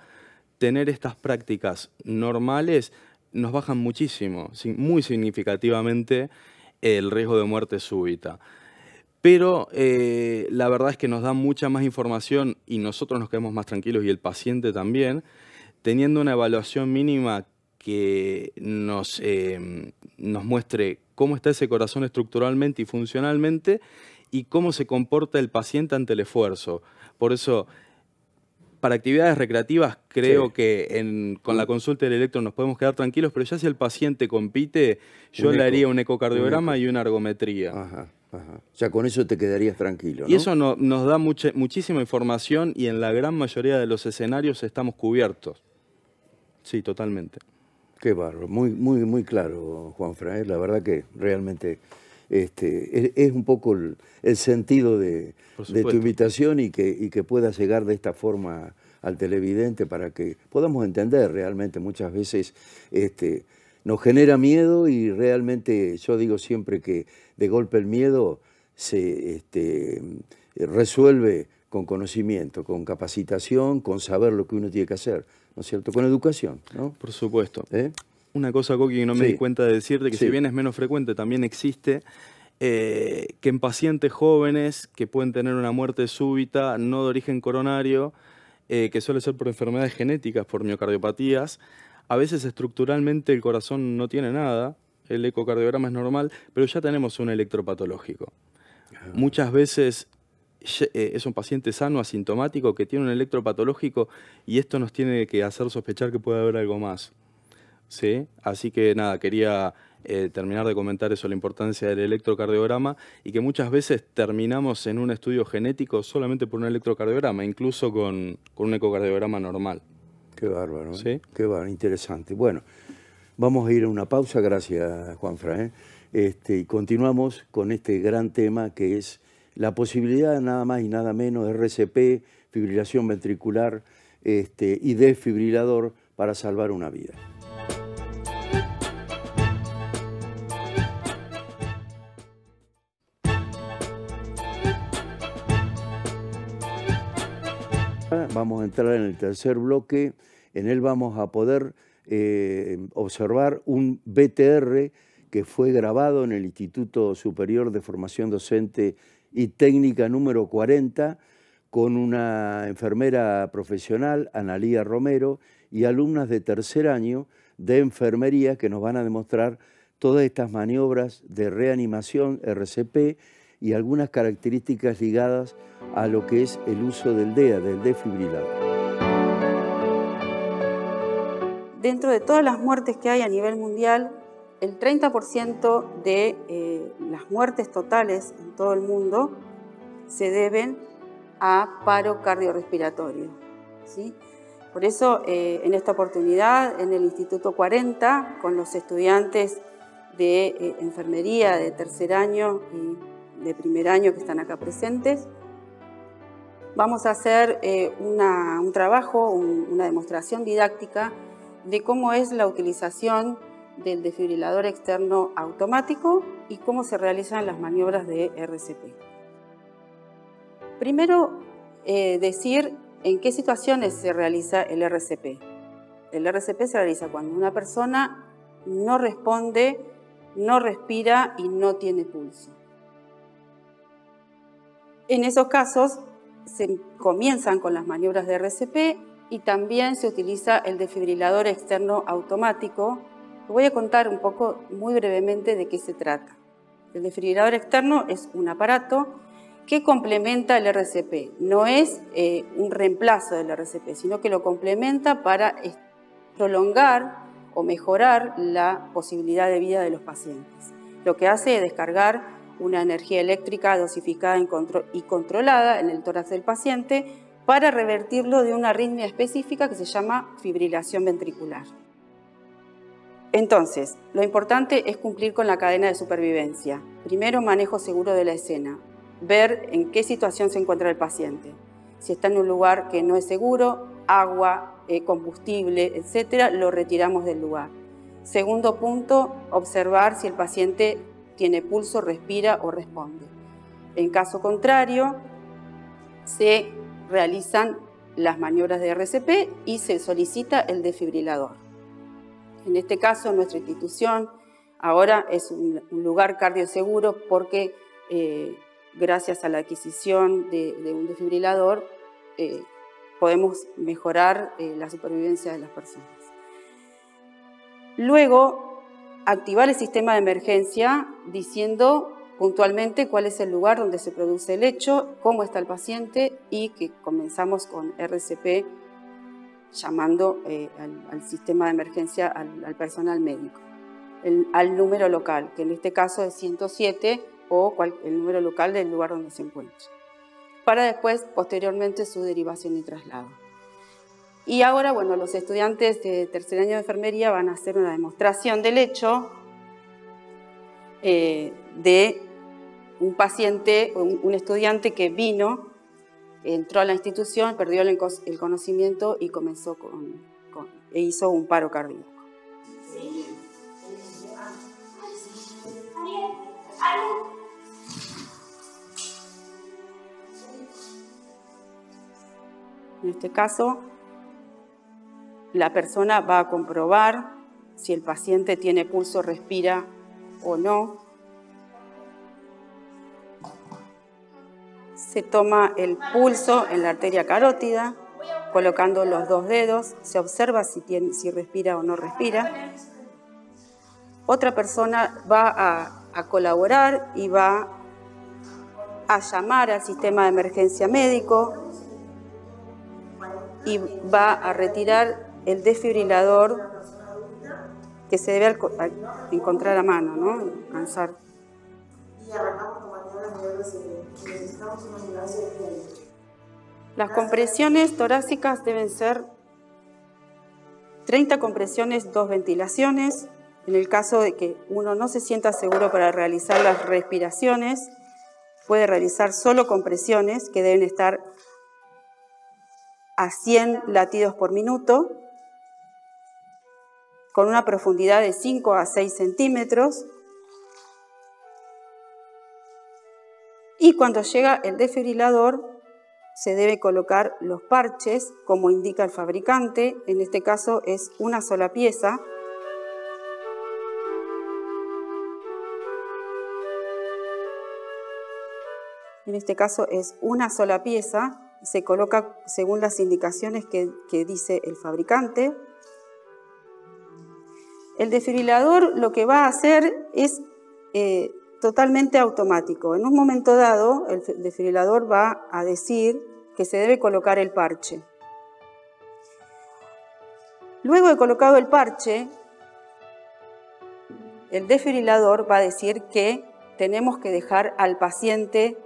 tener estas prácticas normales nos bajan muchísimo, muy significativamente, el riesgo de muerte súbita. Pero la verdad es que nos da mucha más información y nosotros nos quedamos más tranquilos y el paciente también, teniendo una evaluación mínima que nos muestre cómo está ese corazón estructuralmente y funcionalmente y cómo se comporta el paciente ante el esfuerzo. Por eso, para actividades recreativas creo que con la consulta del electro nos podemos quedar tranquilos, pero ya si el paciente compite, yo le haría un ecocardiograma y una ergometría. Ajá. Ajá. Ya con eso te quedarías tranquilo, ¿no? Y eso nos da muchísima información y en la gran mayoría de los escenarios estamos cubiertos. Sí, totalmente. Qué bárbaro, muy claro, Juanfran. La verdad que realmente es un poco el sentido de tu invitación y que pueda llegar de esta forma al televidente para que podamos entender realmente. Muchas veces nos genera miedo y realmente yo digo siempre que de golpe el miedo se resuelve con conocimiento, con capacitación, con saber lo que uno tiene que hacer, ¿no es cierto? Con educación, ¿no? Por supuesto. Una cosa, Coqui, que no me di cuenta de decirte, que si bien es menos frecuente, también existe que en pacientes jóvenes que pueden tener una muerte súbita, no de origen coronario, que suele ser por enfermedades genéticas, por miocardiopatías, a veces estructuralmente el corazón no tiene nada, el ecocardiograma es normal, pero ya tenemos un electropatológico. Muchas veces es un paciente sano, asintomático, que tiene un electropatológico y esto nos tiene que hacer sospechar que puede haber algo más. ¿Sí? Así que nada, quería terminar de comentar eso, la importancia del electrocardiograma y que muchas veces terminamos en un estudio genético solamente por un electrocardiograma, incluso con un ecocardiograma normal. Qué bárbaro, ¿Sí? Qué bárbaro, interesante. Bueno, vamos a ir a una pausa, gracias Juanfran. Y continuamos con este gran tema que es la posibilidad nada más y nada menos de RCP, fibrilación ventricular y desfibrilador para salvar una vida. Vamos a entrar en el tercer bloque. En él vamos a poder observar un BTR que fue grabado en el Instituto Superior de Formación Docente y Técnica número 40 con una enfermera profesional, Analía Romero, y alumnas de tercer año de enfermería que nos van a demostrar todas estas maniobras de reanimación RCP y algunas características ligadas a lo que es el uso del DEA, del desfibrilador. Dentro de todas las muertes que hay a nivel mundial, el 30% de las muertes totales en todo el mundo se deben a paro cardiorrespiratorio, ¿sí? Por eso, en esta oportunidad, en el Instituto 40, con los estudiantes de enfermería de tercer año y de primer año que están acá presentes, vamos a hacer un trabajo, una demostración didáctica de cómo es la utilización del desfibrilador externo automático y cómo se realizan las maniobras de RCP. Primero, decir en qué situaciones se realiza el RCP. El RCP se realiza cuando una persona no responde, no respira y no tiene pulso. En esos casos se comienzan con las maniobras de RCP y también se utiliza el desfibrilador externo automático. Voy a contar un poco, muy brevemente, de qué se trata. El desfibrilador externo es un aparato que complementa el RCP. No es un reemplazo del RCP, sino que lo complementa para prolongar o mejorar la posibilidad de vida de los pacientes. Lo que hace es descargar una energía eléctrica dosificada y controlada en el tórax del paciente para revertirlo de una arritmia específica que se llama fibrilación ventricular. Entonces, lo importante es cumplir con la cadena de supervivencia. Primero, manejo seguro de la escena, ver en qué situación se encuentra el paciente. Si está en un lugar que no es seguro, agua, combustible, etcétera, lo retiramos del lugar. Segundo punto, observar si el paciente tiene pulso, respira o responde. En caso contrario, se realizan las maniobras de RCP y se solicita el desfibrilador. En este caso, nuestra institución ahora es un lugar cardioseguro porque gracias a la adquisición de un desfibrilador podemos mejorar la supervivencia de las personas. Luego, activar el sistema de emergencia diciendo puntualmente cuál es el lugar donde se produce el hecho, cómo está el paciente y que comenzamos con RCP llamando al sistema de emergencia al personal médico, al número local, que en este caso es 107 o el número local del lugar donde se encuentre, para después, posteriormente, su derivación y traslado. Y ahora, bueno, los estudiantes de tercer año de enfermería van a hacer una demostración del hecho de un paciente, un estudiante que vino, entró a la institución, perdió el conocimiento y comenzó e hizo un paro cardíaco. En este caso, la persona va a comprobar si el paciente tiene pulso, respira o no. Se toma el pulso en la arteria carótida, colocando los dos dedos, se observa si respira o no respira. Otra persona va a colaborar y va a llamar al sistema de emergencia médico y va a retirar el desfibrilador que se debe encontrar a mano, ¿no? Alcanzar. Y arrancamos con maniobras de RCP. Necesitamos una ambulancia de tiempo. Las compresiones torácicas deben ser 30 compresiones, 2 ventilaciones. En el caso de que uno no se sienta seguro para realizar las respiraciones, puede realizar solo compresiones que deben estar a 100 latidos por minuto, con una profundidad de 5 a 6 centímetros. Y cuando llega el desfibrilador, se debe colocar los parches, como indica el fabricante. En este caso es una sola pieza. En este caso es una sola pieza. Se coloca según las indicaciones que dice el fabricante. El desfibrilador lo que va a hacer es totalmente automático. En un momento dado, el desfibrilador va a decir que se debe colocar el parche. Luego de colocado el parche, el desfibrilador va a decir que tenemos que dejar al paciente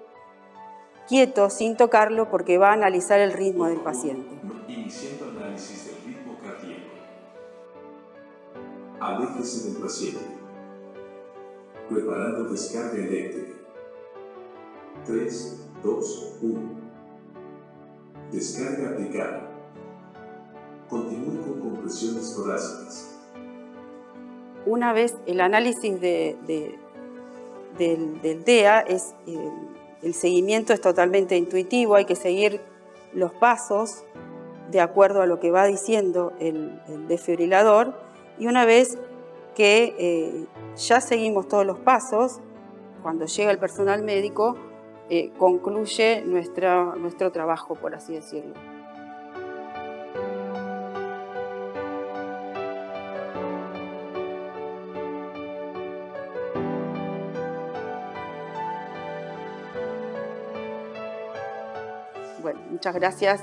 quieto, sin tocarlo, porque va a analizar el ritmo del paciente. Iniciando análisis del ritmo cardíaco. Aléjese del paciente. Preparando descarga eléctrica. 3, 2, 1. Descarga aplicada. Continúe con compresiones torácicas. Una vez el análisis del DEA es... El seguimiento es totalmente intuitivo, hay que seguir los pasos de acuerdo a lo que va diciendo el desfibrilador, y una vez que ya seguimos todos los pasos, cuando llega el personal médico, concluye nuestro trabajo, por así decirlo. Bueno, muchas gracias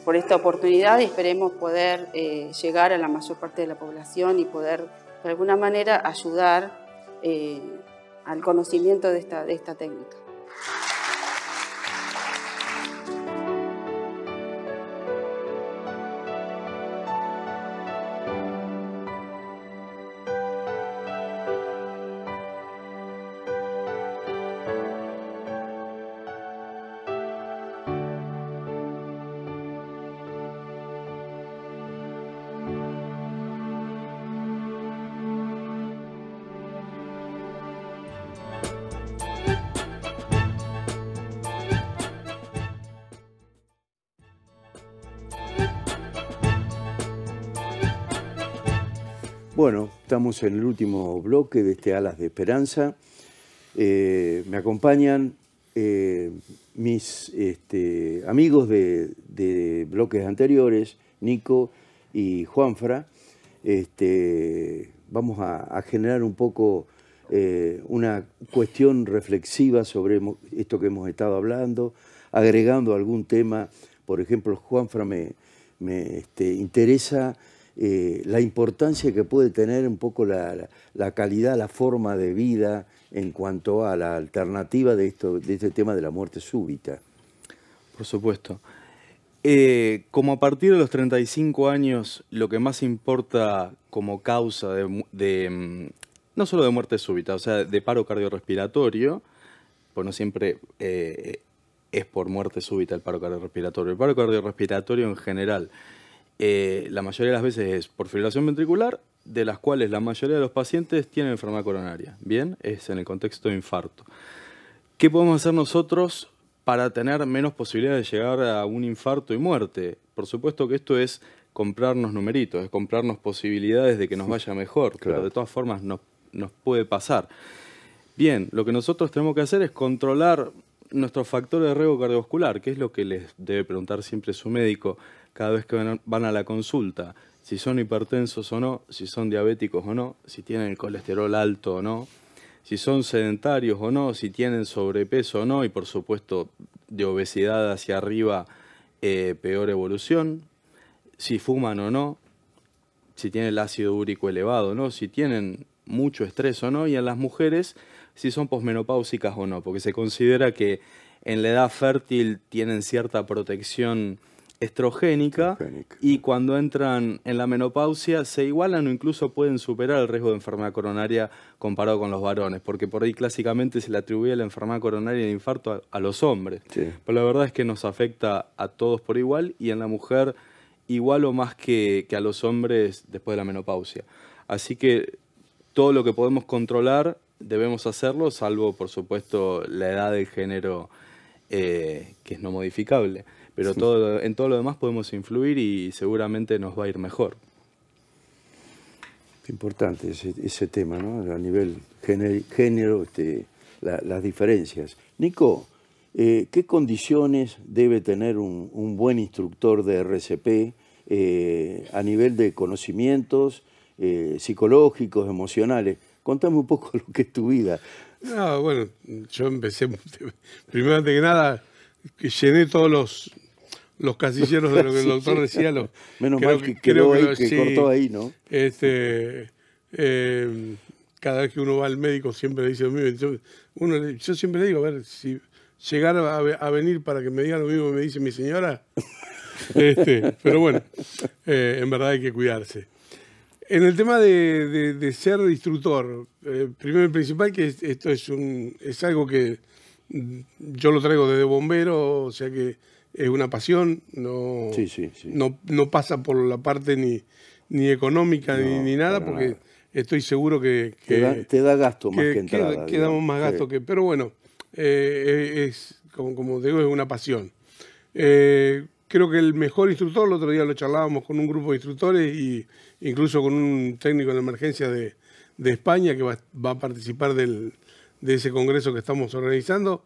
por esta oportunidad y esperemos poder llegar a la mayor parte de la población y poder de alguna manera ayudar al conocimiento de esta técnica. Bueno, estamos en el último bloque de este Alas de Esperanza. Me acompañan mis amigos de bloques anteriores, Nico y Juanfra. Vamos a generar un poco una cuestión reflexiva sobre esto que hemos estado hablando, agregando algún tema. Por ejemplo, Juanfra me interesa la importancia que puede tener un poco la calidad, la forma de vida en cuanto a la alternativa de este tema de la muerte súbita. Por supuesto. Como a partir de los 35 años, lo que más importa como causa no solo de muerte súbita, o sea, de paro cardiorrespiratorio, pues no siempre es por muerte súbita el paro cardiorrespiratorio. El paro cardiorrespiratorio en general, la mayoría de las veces es por fibrilación ventricular, de las cuales la mayoría de los pacientes tienen enfermedad coronaria. Bien, es en el contexto de infarto. ¿Qué podemos hacer nosotros para tener menos posibilidades de llegar a un infarto y muerte? Por supuesto que esto es comprarnos numeritos, es comprarnos posibilidades de que nos vaya mejor, claro. Pero de todas formas nos puede pasar. Bien, lo que nosotros tenemos que hacer es controlar nuestros factores de riesgo cardiovascular, que es lo que les debe preguntar siempre su médico cada vez que van a la consulta. Si son hipertensos o no, si son diabéticos o no, si tienen el colesterol alto o no, si son sedentarios o no, si tienen sobrepeso o no, y por supuesto de obesidad hacia arriba, peor evolución, si fuman o no, si tienen el ácido úrico elevado o no, si tienen mucho estrés o no, y en las mujeres si son posmenopáusicas o no, porque se considera que en la edad fértil tienen cierta protección estrogénica y cuando entran en la menopausia se igualan o incluso pueden superar el riesgo de enfermedad coronaria comparado con los varones, porque por ahí clásicamente se le atribuye la enfermedad coronaria de infarto a los hombres. Sí. Pero la verdad es que nos afecta a todos por igual y en la mujer igual o más que a los hombres después de la menopausia. Así que todo lo que podemos controlar debemos hacerlo, salvo por supuesto la edad del género que es no modificable. Pero sí, en todo lo demás podemos influir y seguramente nos va a ir mejor. Importante ese tema, ¿no? A nivel género, las diferencias. Nico, ¿qué condiciones debe tener un buen instructor de RCP a nivel de conocimientos psicológicos, emocionales? Contame un poco lo que es tu vida. No, bueno, yo empecé, primero que nada, que llené todos los casilleros de lo que el doctor decía. Menos mal que quedó ahí, que cortó ahí, ¿no? Cada vez que uno va al médico siempre le dice lo mismo. Yo siempre le digo, a ver, si llegara a venir para que me diga lo mismo que me dice mi señora. Pero bueno, en verdad hay que cuidarse. En el tema de ser instructor, primero y principal que esto es algo que yo lo traigo desde bombero, o sea que es una pasión, no, sí. No pasa por la parte ni económica ni nada, porque nada. Estoy seguro que te da gasto más que entrada. Quedamos más gasto que... Pero bueno, es como digo, es una pasión. Creo que el mejor instructor, el otro día lo charlábamos con un grupo de instructores y incluso con un técnico en emergencia de España que va a participar de ese congreso que estamos organizando.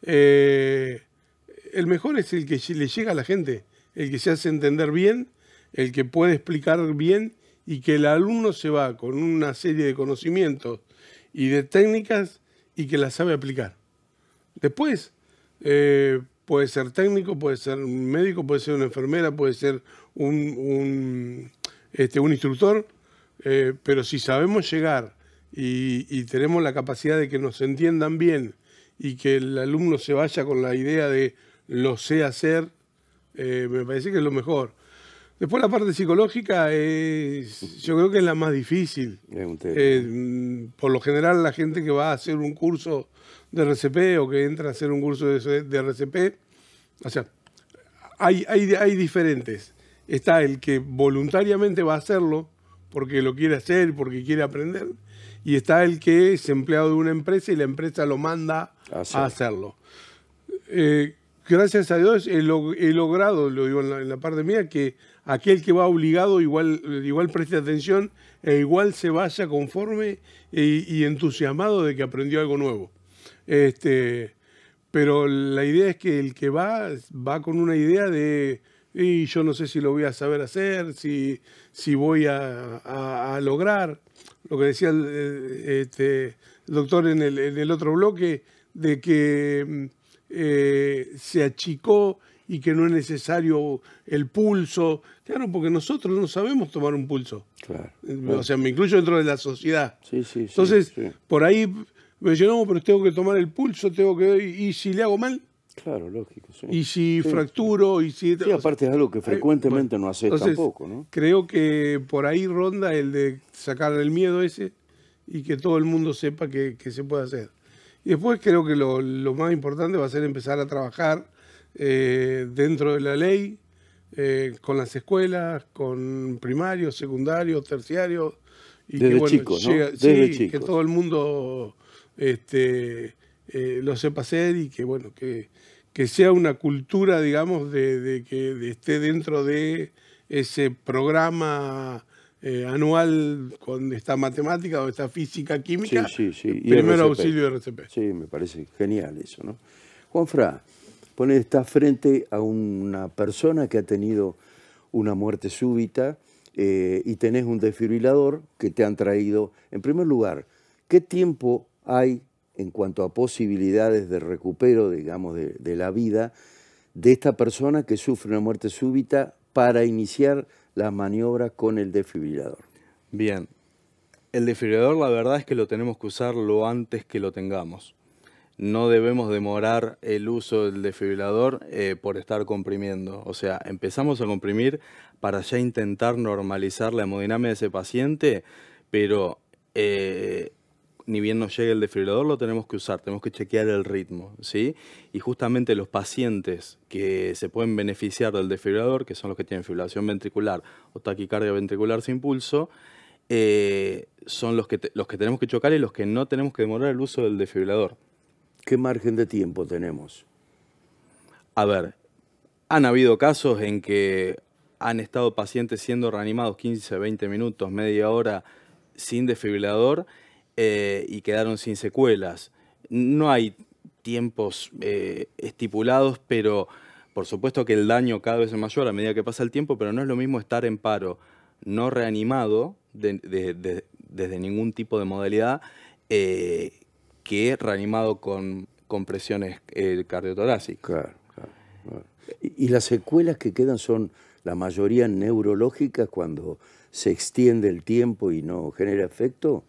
El mejor es el que le llega a la gente, el que se hace entender bien, el que puede explicar bien y que el alumno se va con una serie de conocimientos y de técnicas y que las sabe aplicar. Después, puede ser técnico, puede ser un médico, puede ser una enfermera, puede ser un instructor, pero si sabemos llegar y tenemos la capacidad de que nos entiendan bien y que el alumno se vaya con la idea de lo sé hacer, me parece que es lo mejor. Después la parte psicológica yo creo que es la más difícil. Por lo general la gente que va a hacer un curso de RCP o que entra a hacer un curso de RCP, o sea, hay diferentes. Está el que voluntariamente va a hacerlo porque lo quiere hacer, porque quiere aprender, y está el que es empleado de una empresa y la empresa lo manda a hacerlo. gracias a Dios he logrado, lo digo en la parte mía, que aquel que va obligado igual preste atención e igual se vaya conforme y entusiasmado de que aprendió algo nuevo. Pero la idea es que el que va con una idea de, y yo no sé si lo voy a saber hacer, si voy a lograr, lo que decía el doctor en el otro bloque, de que se achicó y que no es necesario el pulso. Claro, porque nosotros no sabemos tomar un pulso. Claro. O sea, me incluyo dentro de la sociedad. Sí, sí, Entonces, sí. por ahí me decían, no, pero tengo que tomar el pulso, y si le hago mal, Claro, lógico. Sí. y si Sí. fracturo, y si... Sí, aparte es algo que frecuentemente bueno, no haces entonces, tampoco, ¿no? Creo que por ahí ronda el de sacar el miedo ese y que todo el mundo sepa que se puede hacer. Y después creo que lo más importante va a ser empezar a trabajar dentro de la ley, con las escuelas, con primarios, secundarios, terciarios. Y Desde que, bueno, chicos, ¿no? Desde que chicos. todo el mundo lo sepa hacer y que, bueno, que sea una cultura, digamos, de que esté dentro de ese programa anual donde está matemática, donde está física, química, Sí. Y primer RCP. auxilio de RCP. Sí, me parece genial eso, ¿no? Juanfra, estás frente a una persona que ha tenido una muerte súbita y tenés un desfibrilador que te han traído. En primer lugar, ¿qué tiempo hay en cuanto a posibilidades de recupero, digamos, de la vida de esta persona que sufre una muerte súbita para iniciar las maniobras con el desfibrilador? Bien, el desfibrilador la verdad es que lo tenemos que usar lo antes que lo tengamos. No debemos demorar el uso del desfibrilador por estar comprimiendo. O sea, empezamos a comprimir para ya intentar normalizar la hemodinámica de ese paciente, pero ni bien nos llegue el desfibrilador lo tenemos que usar, tenemos que chequear el ritmo, ¿sí? Y justamente los pacientes que se pueden beneficiar del desfibrilador, que son los que tienen fibrilación ventricular o taquicardia ventricular sin pulso, son los que tenemos que chocar y los que no tenemos que demorar el uso del desfibrilador. ¿Qué margen de tiempo tenemos? A ver, han habido casos en que han estado pacientes siendo reanimados 15, 20 minutos, media hora sin desfibrilador y quedaron sin secuelas. No hay tiempos estipulados, pero por supuesto que el daño cada vez es mayor a medida que pasa el tiempo, pero no es lo mismo estar en paro no reanimado desde ningún tipo de modalidad que reanimado con presiones cardiotorácicas. Claro. ¿Y las secuelas que quedan son la mayoría neurológicas cuando se extiende el tiempo y no genera efecto?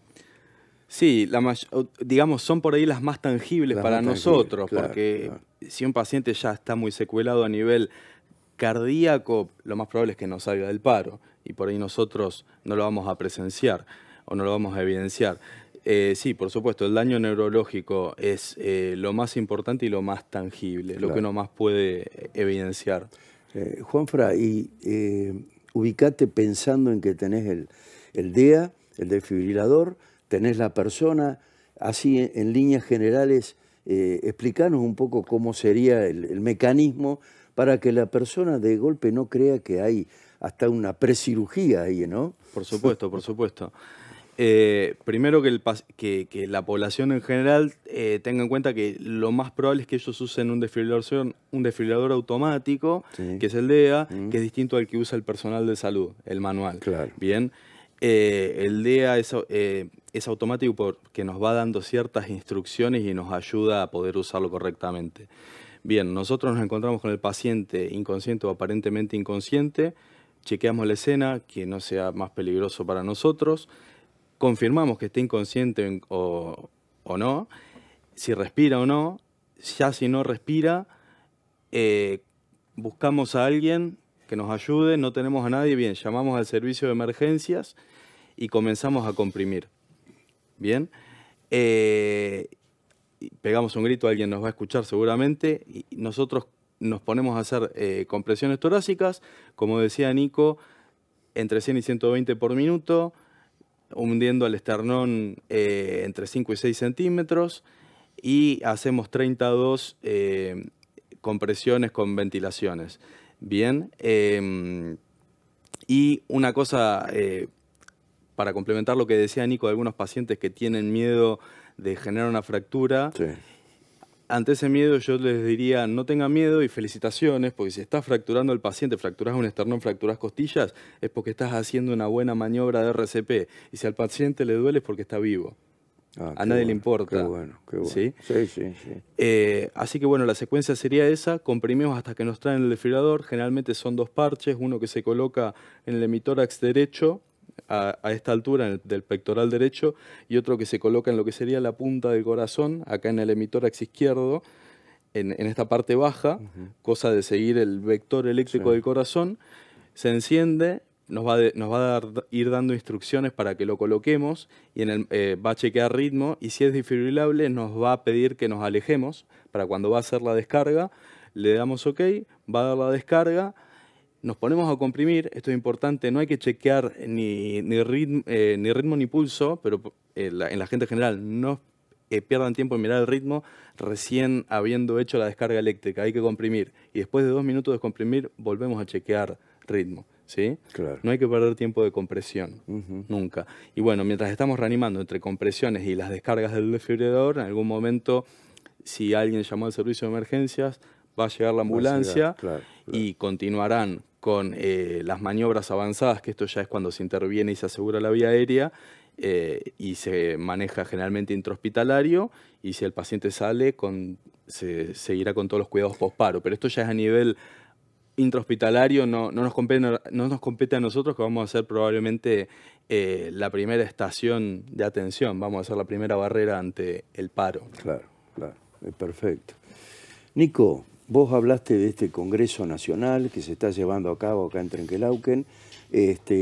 Sí, digamos, son por ahí las más tangibles para nosotros, porque si un paciente ya está muy secuelado a nivel cardíaco, lo más probable es que no salga del paro, y por ahí nosotros no lo vamos a presenciar o no lo vamos a evidenciar. Sí, por supuesto, el daño neurológico es lo más importante y lo más tangible, lo que uno más puede evidenciar. Juanfra, y ubicate pensando en que tenés el DEA, el desfibrilador, tenés la persona, así en líneas generales, explicanos un poco cómo sería el mecanismo para que la persona de golpe no crea que hay hasta una precirugía ahí, ¿no? Por supuesto, por supuesto. Primero que la población en general tenga en cuenta que lo más probable es que ellos usen un desfibrilador automático, Sí. que es el DEA, que es distinto al que usa el personal de salud, el manual. Claro. Bien, el DEA es automático porque nos va dando ciertas instrucciones y nos ayuda a poder usarlo correctamente. Bien, nosotros nos encontramos con el paciente inconsciente o aparentemente inconsciente, chequeamos la escena, que no sea más peligroso para nosotros, confirmamos que esté inconsciente o no, si respira o no, ya si no respira, buscamos a alguien que nos ayude, no tenemos a nadie, bien, llamamos al servicio de emergencias y comenzamos a comprimir. Bien, pegamos un grito, alguien nos va a escuchar seguramente, y nosotros nos ponemos a hacer compresiones torácicas, como decía Nico, entre 100 y 120 por minuto, hundiendo al esternón entre 5 y 6 centímetros, y hacemos 32 compresiones con ventilaciones. Bien, y una cosa, para complementar lo que decía Nico, de algunos pacientes que tienen miedo de generar una fractura. Sí. Ante ese miedo yo les diría, no tengan miedo y felicitaciones, porque si estás fracturando al paciente, fracturas un esternón, fracturas costillas, es porque estás haciendo una buena maniobra de RCP. Y si al paciente le duele es porque está vivo. A nadie le importa. Qué bueno, qué bueno. ¿Sí? Sí, sí, sí. Así que bueno, la secuencia sería esa, comprimimos hasta que nos traen el desfibrilador, generalmente son 2 parches, uno que se coloca en el hemitórax derecho, a esta altura del pectoral derecho, y otro que se coloca en lo que sería la punta del corazón, acá en el hemitórax izquierdo, en esta parte baja, cosa de seguir el vector eléctrico del corazón. Se enciende, nos va a ir dando instrucciones para que lo coloquemos, y va a chequear ritmo, y si es desfibrilable nos va a pedir que nos alejemos, para cuando va a hacer la descarga, le damos OK, va a dar la descarga. Nos ponemos a comprimir, esto es importante, no hay que chequear ni ritmo ni pulso, pero en la gente general no pierdan tiempo en mirar el ritmo recién habiendo hecho la descarga eléctrica, hay que comprimir. Y después de 2 minutos de comprimir, volvemos a chequear ritmo, ¿sí? Claro. No hay que perder tiempo de compresión, nunca. Y bueno, mientras estamos reanimando entre compresiones y las descargas del desfibrilador, en algún momento, si alguien llamó al servicio de emergencias, va a llegar la ambulancia claro. Y continuarán con las maniobras avanzadas, que esto ya es cuando se interviene y se asegura la vía aérea, y se maneja generalmente intrahospitalario, y si el paciente sale, se seguirá con todos los cuidados posparo. Pero esto ya es a nivel intrahospitalario, no nos compete a nosotros, que vamos a ser probablemente la primera estación de atención, vamos a ser la primera barrera ante el paro. Claro, perfecto. Nico, vos hablaste de este Congreso Nacional que se está llevando a cabo acá en Trenquelauquen.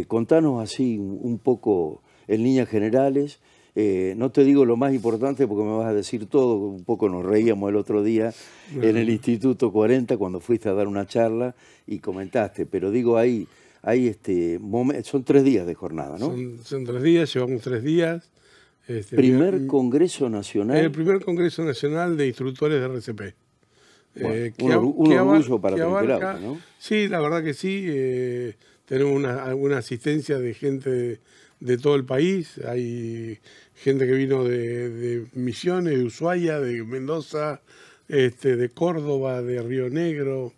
Contanos así un poco en líneas generales. No te digo lo más importante porque me vas a decir todo. Un poco nos reíamos el otro día en el Instituto 40 cuando fuiste a dar una charla y comentaste. Pero digo, hay son 3 días de jornada, ¿no? Son 3 días, llevamos 3 días. Primer Congreso Nacional. El primer Congreso Nacional de Instructores de RCP. Bueno, un orgullo para Trenquelauquen, ¿no? Sí, la verdad que sí. Tenemos alguna asistencia de gente de todo el país. Hay gente que vino de Misiones, de Ushuaia, de Mendoza, de Córdoba, de Río Negro.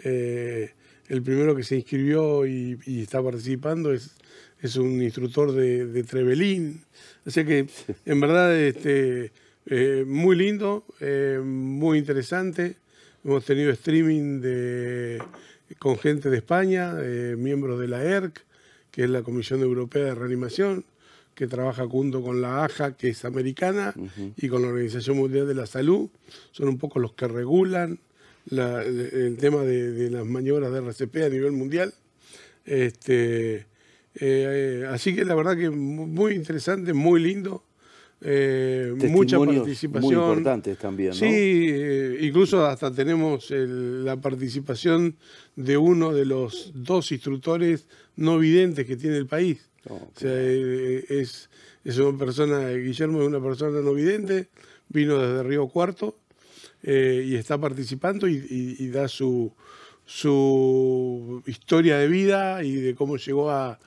El primero que se inscribió y está participando es un instructor de Trevelín. O sea que, en verdad, muy lindo, muy interesante. Hemos tenido streaming con gente de España, miembros de la ERC, que es la Comisión Europea de Reanimación, que trabaja junto con la AJA, que es americana, y con la Organización Mundial de la Salud. Son un poco los que regulan el tema de las maniobras de RCP a nivel mundial. Así que la verdad que muy interesante, muy lindo. Mucha participación. Muy importantes también, ¿no? Sí, incluso hasta tenemos la participación de uno de los 2 instructores no videntes que tiene el país. O sea, es una persona, Guillermo es una persona no vidente, vino desde Río Cuarto y está participando y da su historia de vida y de cómo llegó a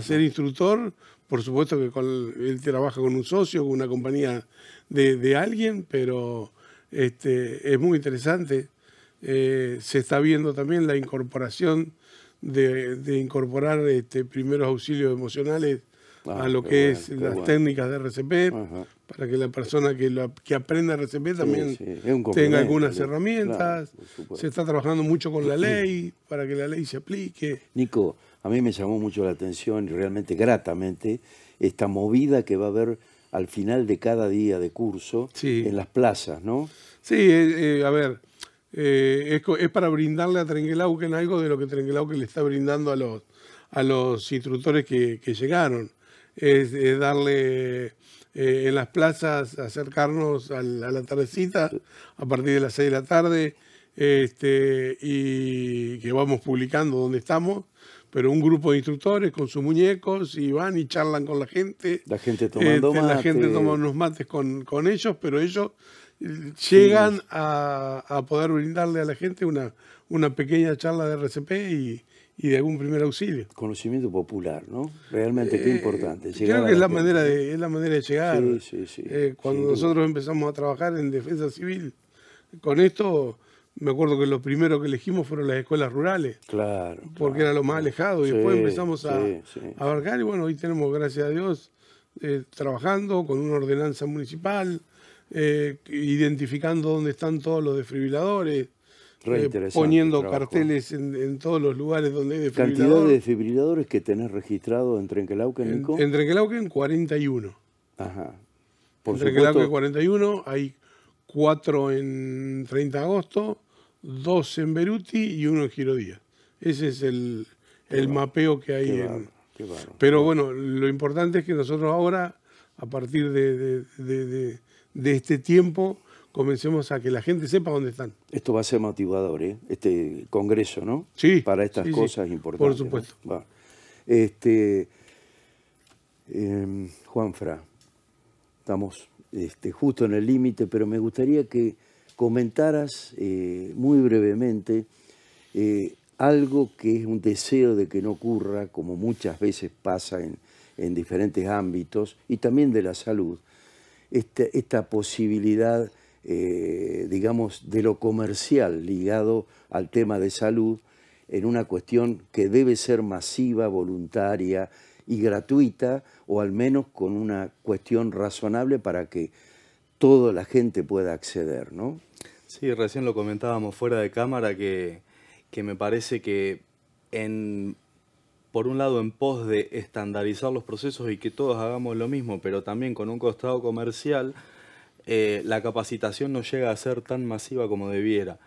ser instructor. Por supuesto que él trabaja con un socio, con una compañía de alguien, pero es muy interesante. Se está viendo también la incorporación de incorporar primeros auxilios emocionales a lo que es las técnicas de RCP, para que la persona que aprenda RCP también tenga algunas herramientas. Claro, se está trabajando mucho con la ley, para que la ley se aplique. Nico, a mí me llamó mucho la atención y realmente gratamente esta movida que va a haber al final de cada día de curso en las plazas, ¿no? Sí, a ver, es para brindarle a Trenquelauquen algo de lo que Trenquelauquen le está brindando a los instructores que llegaron. Es darle en las plazas, acercarnos a la tardecita, a partir de las 6 de la tarde, y que vamos publicando donde estamos, pero un grupo de instructores con sus muñecos y van y charlan con la gente. La gente tomando mate. La gente toma unos mates con ellos, pero ellos llegan a poder brindarle a la gente una pequeña charla de RCP y de algún primer auxilio. Conocimiento popular, ¿no? Realmente qué importante. Creo que es la manera de llegar. Sí, cuando nosotros empezamos a trabajar en defensa civil, con esto, me acuerdo que lo primero que elegimos fueron las escuelas rurales. Claro. Porque era lo más alejado. Y después empezamos a abarcar y bueno, hoy tenemos, gracias a Dios, trabajando con una ordenanza municipal, identificando dónde están todos los desfibriladores, poniendo carteles en todos los lugares donde hay desfibrilador. ¿Cantidad de desfibriladores que tenés registrado en Trenquelauquen, Nico? En Trenquelauquen, 41. Ajá. En Trenquelauquen, 41, hay 4 en 30 de agosto, 2 en Beruti y 1 en Giro Díaz. Ese es el mapeo que hay. Pero bueno, lo importante es que nosotros ahora, a partir de este tiempo, comencemos a que la gente sepa dónde están. Esto va a ser motivador, este congreso, ¿no? Sí. Para estas cosas importantes. Por supuesto. ¿No? Juanfra, estamos justo en el límite, pero me gustaría que comentaras muy brevemente algo que es un deseo de que no ocurra, como muchas veces pasa en diferentes ámbitos, y también de la salud, esta posibilidad, digamos, de lo comercial ligado al tema de salud en una cuestión que debe ser masiva, voluntaria y gratuita, o al menos con una cuestión razonable para que toda la gente pueda acceder, ¿no? Sí, recién lo comentábamos fuera de cámara que me parece que por un lado en pos de estandarizar los procesos y que todos hagamos lo mismo, pero también con un costado comercial, la capacitación no llega a ser tan masiva como debiera.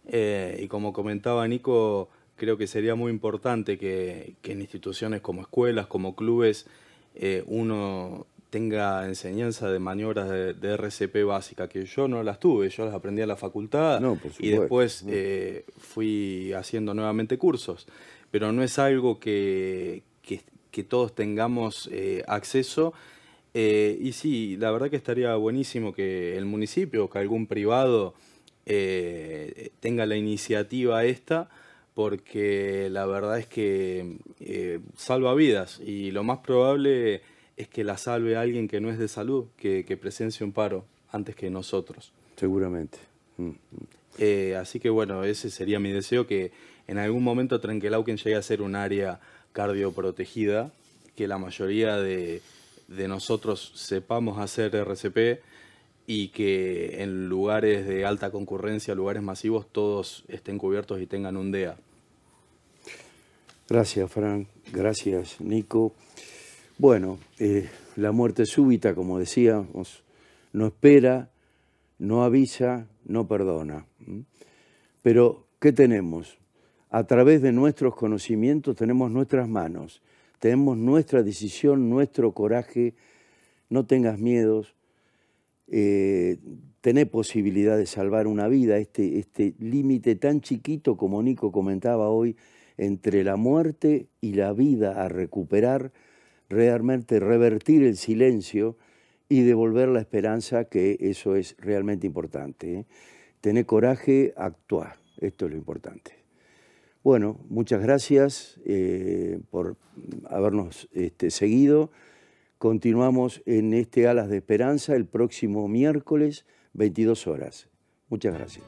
Y como comentaba Nico, creo que sería muy importante que en instituciones como escuelas, como clubes, uno tenga enseñanza de maniobras de RCP básica, que yo no las tuve, yo las aprendí a la facultad y después fui haciendo nuevamente cursos. Pero no es algo que todos tengamos acceso. Y sí, la verdad que estaría buenísimo que el municipio o que algún privado tenga la iniciativa esta, porque la verdad es que salva vidas y lo más probable es que la salve alguien que no es de salud, que presencie un paro antes que nosotros. Seguramente. Así que bueno, ese sería mi deseo, que en algún momento Trenquelauquen llegue a ser un área cardioprotegida, que la mayoría de nosotros sepamos hacer RCP y que en lugares de alta concurrencia, lugares masivos, todos estén cubiertos y tengan un DEA. Gracias, Frank. Gracias, Nico. Bueno, la muerte súbita, como decíamos, no espera, no avisa, no perdona. Pero, ¿qué tenemos? A través de nuestros conocimientos tenemos nuestras manos, tenemos nuestra decisión, nuestro coraje. No tengas miedos, tenés posibilidad de salvar una vida. Este límite tan chiquito, como Nico comentaba hoy, entre la muerte y la vida a recuperar, realmente revertir el silencio y devolver la esperanza, que eso es realmente importante. Tener coraje, actuar, esto es lo importante. Bueno, muchas gracias por habernos seguido. Continuamos en Alas de Esperanza el próximo miércoles, 22 horas. Muchas gracias.